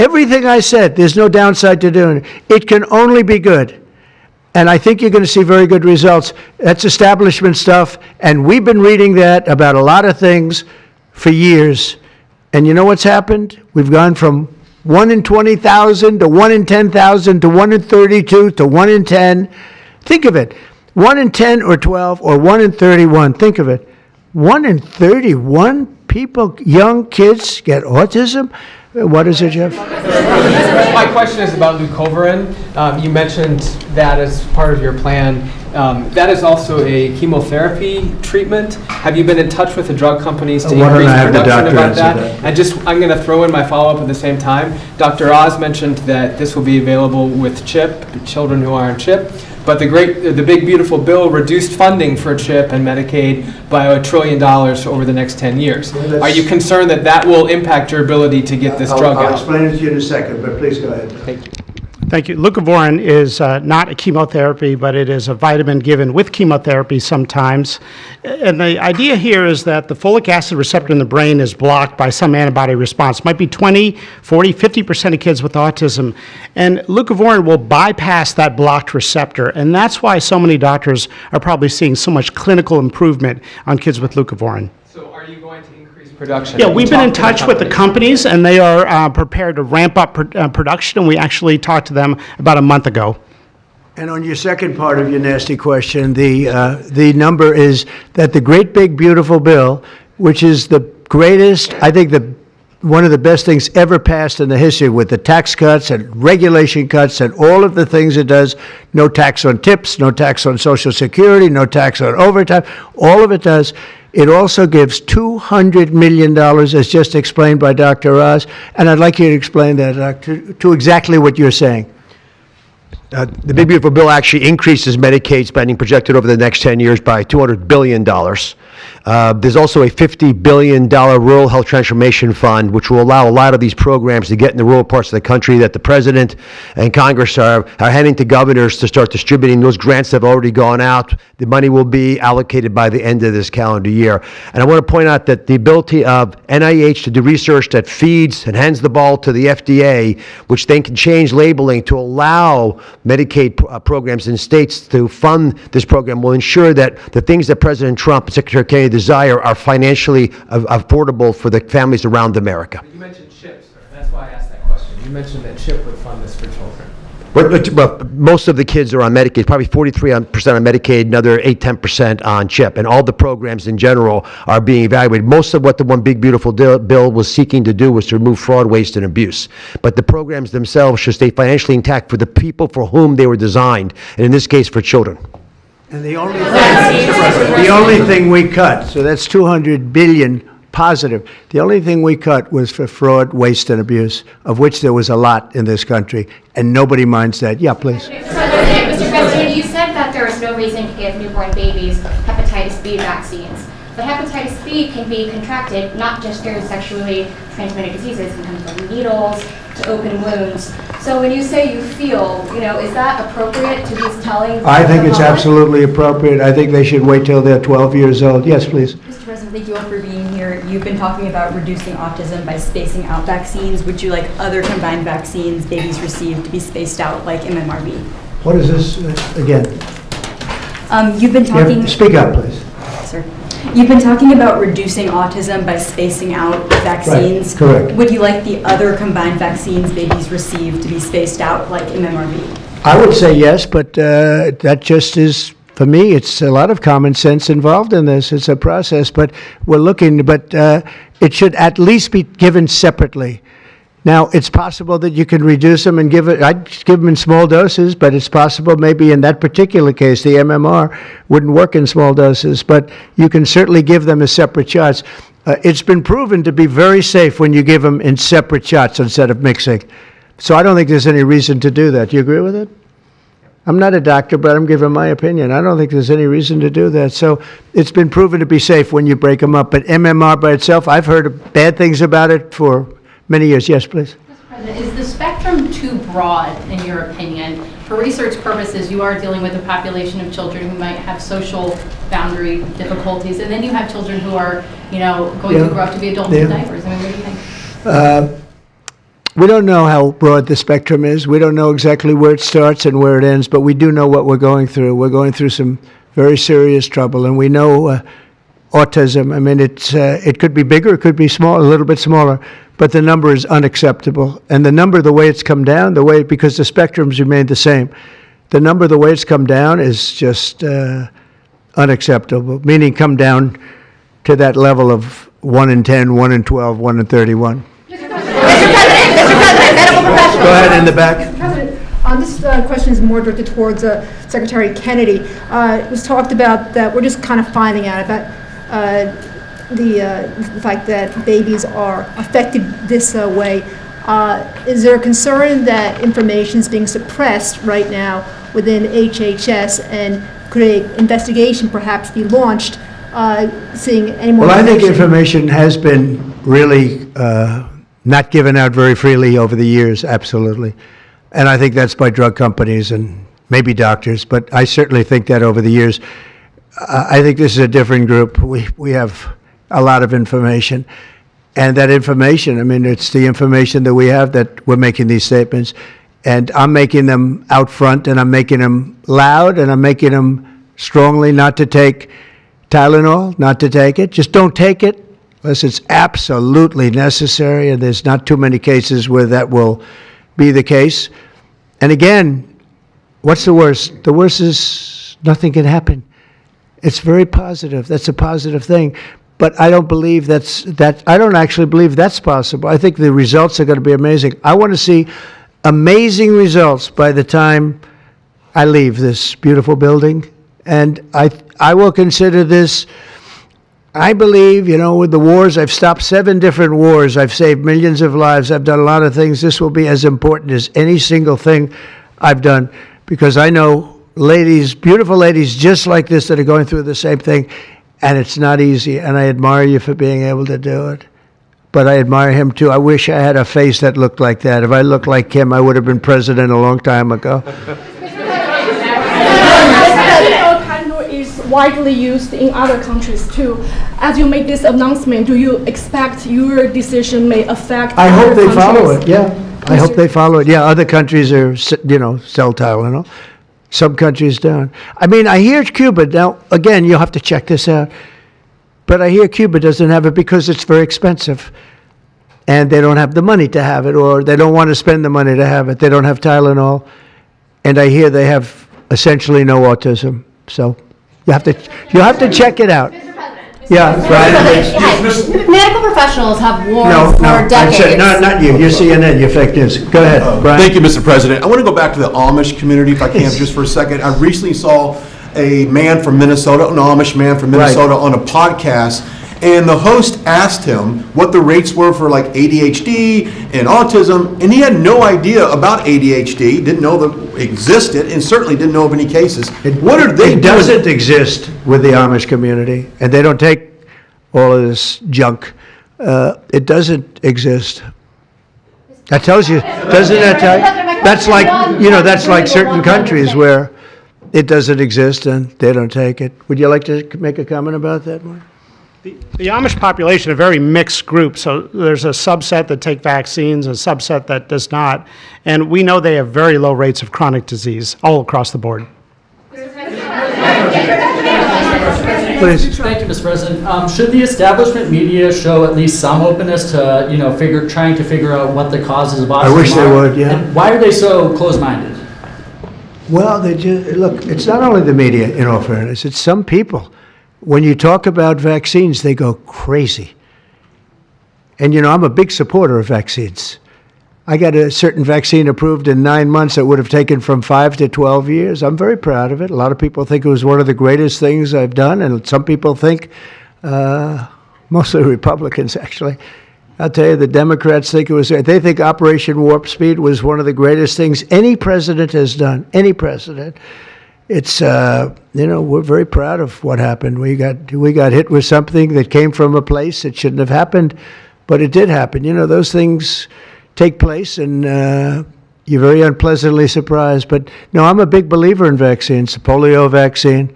Speaker 1: Everything I said, there's no downside to doing it. It can only be good. And I think you're going to see very good results. That's establishment stuff, and we've been reading that about a lot of things for years. And you know what's happened? We've gone from 1 in 20,000 to 1 in 10,000 to 1 in 32 to 1 in 10. Think of it. 1 in 10 or 12 or 1 in 31. Think of it. 1 in 31 people, young kids, get autism? What is it, Jeff?
Speaker 12: My question is about leucovorin. You mentioned that as part of your plan. That is also a chemotherapy treatment. Have you been in touch with the drug companies to increase production about that? And I'm going to throw in my follow-up at the same time. Dr. Oz mentioned that this will be available with CHIP, children who are on CHIP. But the big beautiful bill reduced funding for CHIP and Medicaid by $1 trillion over the next 10 years. Are you concerned that that will impact your ability to get this drug out?
Speaker 1: I'll explain it to you in a second, but please go ahead.
Speaker 12: Thank you.
Speaker 4: Thank you. Leucovorin is not a chemotherapy, but it is a vitamin given with chemotherapy sometimes. And the idea here is that the folic acid receptor in the brain is blocked by some antibody response. It might be 20, 40, 50% of kids with autism. And leucovorin will bypass that blocked receptor. And that's why so many doctors are probably seeing so much clinical improvement on kids with leucovorin.
Speaker 12: So are you going to increase production?
Speaker 4: Yeah, we've been in touch with the companies, and they are prepared to ramp up production, and we actually talked to them about a month ago.
Speaker 1: And on your second part of your nasty question, the number is that the great big beautiful bill, which is the greatest, I think one of the best things ever passed in the history, with the tax cuts and regulation cuts and all of the things it does, no tax on tips, no tax on Social Security, no tax on overtime, all of it does. It also gives $200 million, as just explained by Dr. Oz, and I'd like you to explain that to exactly what you're saying.
Speaker 5: The Big Beautiful Bill actually increases Medicaid spending projected over the next 10 years by $200 billion. There's also a $50 billion Rural Health Transformation Fund, which will allow a lot of these programs to get in the rural parts of the country that the President and Congress are handing to governors to start distributing. Those grants have already gone out. The money will be allocated by the end of this calendar year. And I want to point out that the ability of NIH to do research that feeds and hands the ball to the FDA, which then can change labeling to allow Medicaid programs in states to fund this program, will ensure that the things that President Trump and Secretary Kennedy desire are financially affordable for the families around America.
Speaker 12: You mentioned CHIP, sir. That's why I asked that question. You mentioned that CHIP would fund this for children.
Speaker 5: But most of the kids are on Medicaid, probably 43% on Medicaid, another 8-10% on CHIP, and all the programs in general are being evaluated. Most of what the One Big Beautiful Bill was seeking to do was to remove fraud, waste, and abuse. But the programs themselves should stay financially intact for the people for whom they were designed, and in this case, for children.
Speaker 1: And the only thing we cut, so that's $200 billion positive. The only thing we cut was for fraud, waste, and abuse, of which there was a lot in this country, and nobody minds that. Yeah, please.
Speaker 13: Mr. President, you said that there is no reason to give newborn babies hepatitis B vaccines. But hepatitis B can be contracted not just through sexually transmitted diseases. It can come from needles to open wounds. So when you say you feel, is that appropriate to be telling?
Speaker 1: I think it's absolutely appropriate. I think they should wait till they're 12 years old. Yes, please.
Speaker 14: Mr. President, thank you all for being here. You've been talking about reducing autism by spacing out vaccines. Would you like other combined vaccines babies receive to be spaced out, like MMRV?
Speaker 1: What is this again?
Speaker 14: You've been talking.
Speaker 1: Speak up, please.
Speaker 14: Sir. You've been talking about reducing autism by spacing out vaccines.
Speaker 1: Right, correct.
Speaker 14: Would you like the other combined vaccines babies receive to be spaced out, like MMRV?
Speaker 1: I would say yes, but that just is, for me, it's a lot of common sense involved in this. It's a process, but we're looking, but it should at least be given separately. Now, it's possible that you can reduce them and give it, I'd give them in small doses, but it's possible maybe in that particular case, the MMR wouldn't work in small doses, but you can certainly give them as separate shots. It's been proven to be very safe when you give them in separate shots instead of mixing. So I don't think there's any reason to do that. Do you agree with it? I'm not a doctor, but I'm giving my opinion. I don't think there's any reason to do that. So it's been proven to be safe when you break them up. But MMR by itself, I've heard bad things about it for many years. Yes, please.
Speaker 15: Mr. President, is the spectrum too broad, in your opinion? For research purposes, you are dealing with a population of children who might have social boundary difficulties, and then you have children who are, going to grow up to be adults in diapers. I mean, what do you think?
Speaker 1: we don't know how broad the spectrum is. We don't know exactly where it starts and where it ends, but we do know what we're going through. We're going through some very serious trouble, and we know autism. I mean, it could be bigger, it could be small, a little bit smaller, but the number is unacceptable. And the number, the way it's come down, because the spectrums remain the same, the number, the way it's come down is just unacceptable, meaning come down to that level of 1 in 10, 1 in 12, 1 in 31.
Speaker 16: Mr. President, medical professionals.
Speaker 1: Go ahead in the back.
Speaker 16: President, this question is more directed towards Secretary Kennedy. It was talked about that we're just kind of finding out about the fact that babies are affected this way. Is there a concern that information is being suppressed right now within HHS, and could an investigation perhaps be launched, seeing any more
Speaker 1: Well, I think
Speaker 16: information?
Speaker 1: information has been really not given out very freely over the years, absolutely. And I think that's by drug companies and maybe doctors, but I certainly think that over the years. I think this is a different group. We have a lot of information. And that information, I mean, it's the information that we have that we're making these statements. And I'm making them out front, and I'm making them loud, and I'm making them strongly not to take Tylenol, not to take it. Just don't take it unless it's absolutely necessary, and there's not too many cases where that will be the case. And again, what's the worst? The worst is nothing can happen. It's very positive. That's a positive thing. But I don't believe I don't actually believe that's possible. I think the results are going to be amazing. I want to see amazing results by the time I leave this beautiful building. And I will consider this, I believe, with the wars, I've stopped 7 different wars. I've saved millions of lives. I've done a lot of things. This will be as important as any single thing I've done, because I know ladies, beautiful ladies just like this that are going through the same thing, and it's not easy, and I admire you for being able to do it. But I admire him too. I wish I had a face that looked like that. If I looked like him, I would have been president a long time ago.
Speaker 17: Is widely used in other countries too. As you make this announcement, do you expect your decision may affect
Speaker 1: I hope
Speaker 17: other
Speaker 1: they follow
Speaker 17: countries?
Speaker 1: it, yeah. I hope they follow it. Yeah, other countries are, sell Tylenol. Some countries don't. I mean, I hear Cuba, now, again, you'll have to check this out, but I hear Cuba doesn't have it because it's very expensive, and they don't have the money to have it, or they don't want to spend the money to have it. They don't have Tylenol, and I hear they have essentially no autism. So you have to check it out. Yeah, right.
Speaker 15: Medical professionals have warned
Speaker 1: No,
Speaker 15: for decades.
Speaker 1: I said, not you. You're CNN, you're fake news. Go ahead, Brian.
Speaker 18: Thank you, Mr. President. I want to go back to the Amish community, if I can, just for a second. I recently saw a man from Minnesota, an Amish man from Minnesota, on a podcast, and the host asked him what the rates were for like ADHD and autism, and he had no idea about ADHD, didn't know that it existed, and certainly didn't know of any cases. What are they doing?
Speaker 1: It doesn't exist with the Amish community, and they don't take all of this junk. It doesn't exist. That tells you, doesn't that tell you? That's like, that's like certain countries where it doesn't exist and they don't take it. Would you like to make a comment about that, Mark?
Speaker 4: The Amish population, a very mixed group, so there's a subset that take vaccines, a subset that does not, and we know they have very low rates of chronic disease all across the board.
Speaker 1: Please.
Speaker 19: Thank you, Mr. President. Should the establishment media show at least some openness to, trying to figure out what the causes of autism are?
Speaker 1: I wish they would, yeah.
Speaker 19: And why are they so closed-minded?
Speaker 1: Well, look, it's not only the media, in all fairness, it's some people. When you talk about vaccines, they go crazy. And, I'm a big supporter of vaccines. I got a certain vaccine approved in 9 months that would have taken from 5 to 12 years. I'm very proud of it. A lot of people think it was one of the greatest things I've done, and some people think, mostly Republicans, actually. I'll tell you, the Democrats think they think Operation Warp Speed was one of the greatest things any president has done, any president. It's, we're very proud of what happened. We got hit with something that came from a place that shouldn't have happened, but it did happen. Those things take place, and you're very unpleasantly surprised. But no, I'm a big believer in vaccines. The polio vaccine,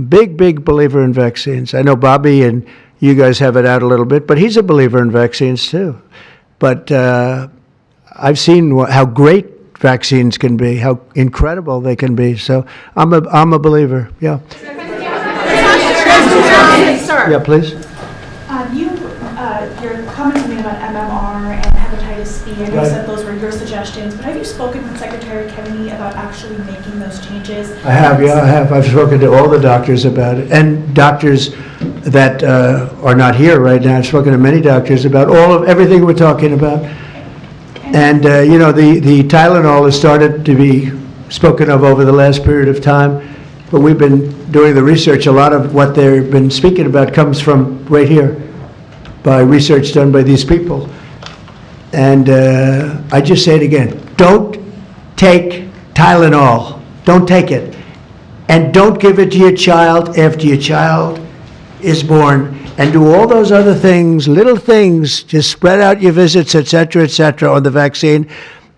Speaker 1: big believer in vaccines. I know Bobby and you guys have it out a little bit, but he's a believer in vaccines too. But I've seen how great vaccines can be, how incredible they can be. So I'm a believer. Yeah.
Speaker 20: Sir.
Speaker 1: Yeah, please.
Speaker 20: Your comments made about MMR and hepatitis B, I know you said those were your suggestions, but have you spoken with Secretary Kennedy about actually making those changes?
Speaker 1: I have, yeah, I have. I've spoken to all the doctors about it, and doctors that are not here right now. I've spoken to many doctors about everything we're talking about. And, you know, the Tylenol has started to be spoken of over the last period of time, but we've been doing the research. A lot of what they've been speaking about comes from right here, by research done by these people. And I just say it again, don't take Tylenol. Don't take it. And don't give it to your child after your child is born. And do all those other things, little things, just spread out your visits, et cetera, on the vaccine.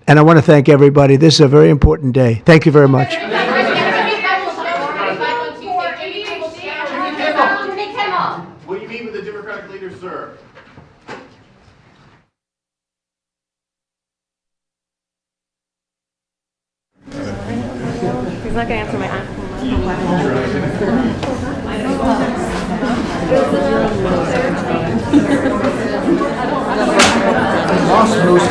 Speaker 1: And I want to thank everybody. This is a very important day. Thank you very much.
Speaker 18: Will you meet with the Democratic leader, sir?
Speaker 7: He's not going to answer my
Speaker 19: Lost most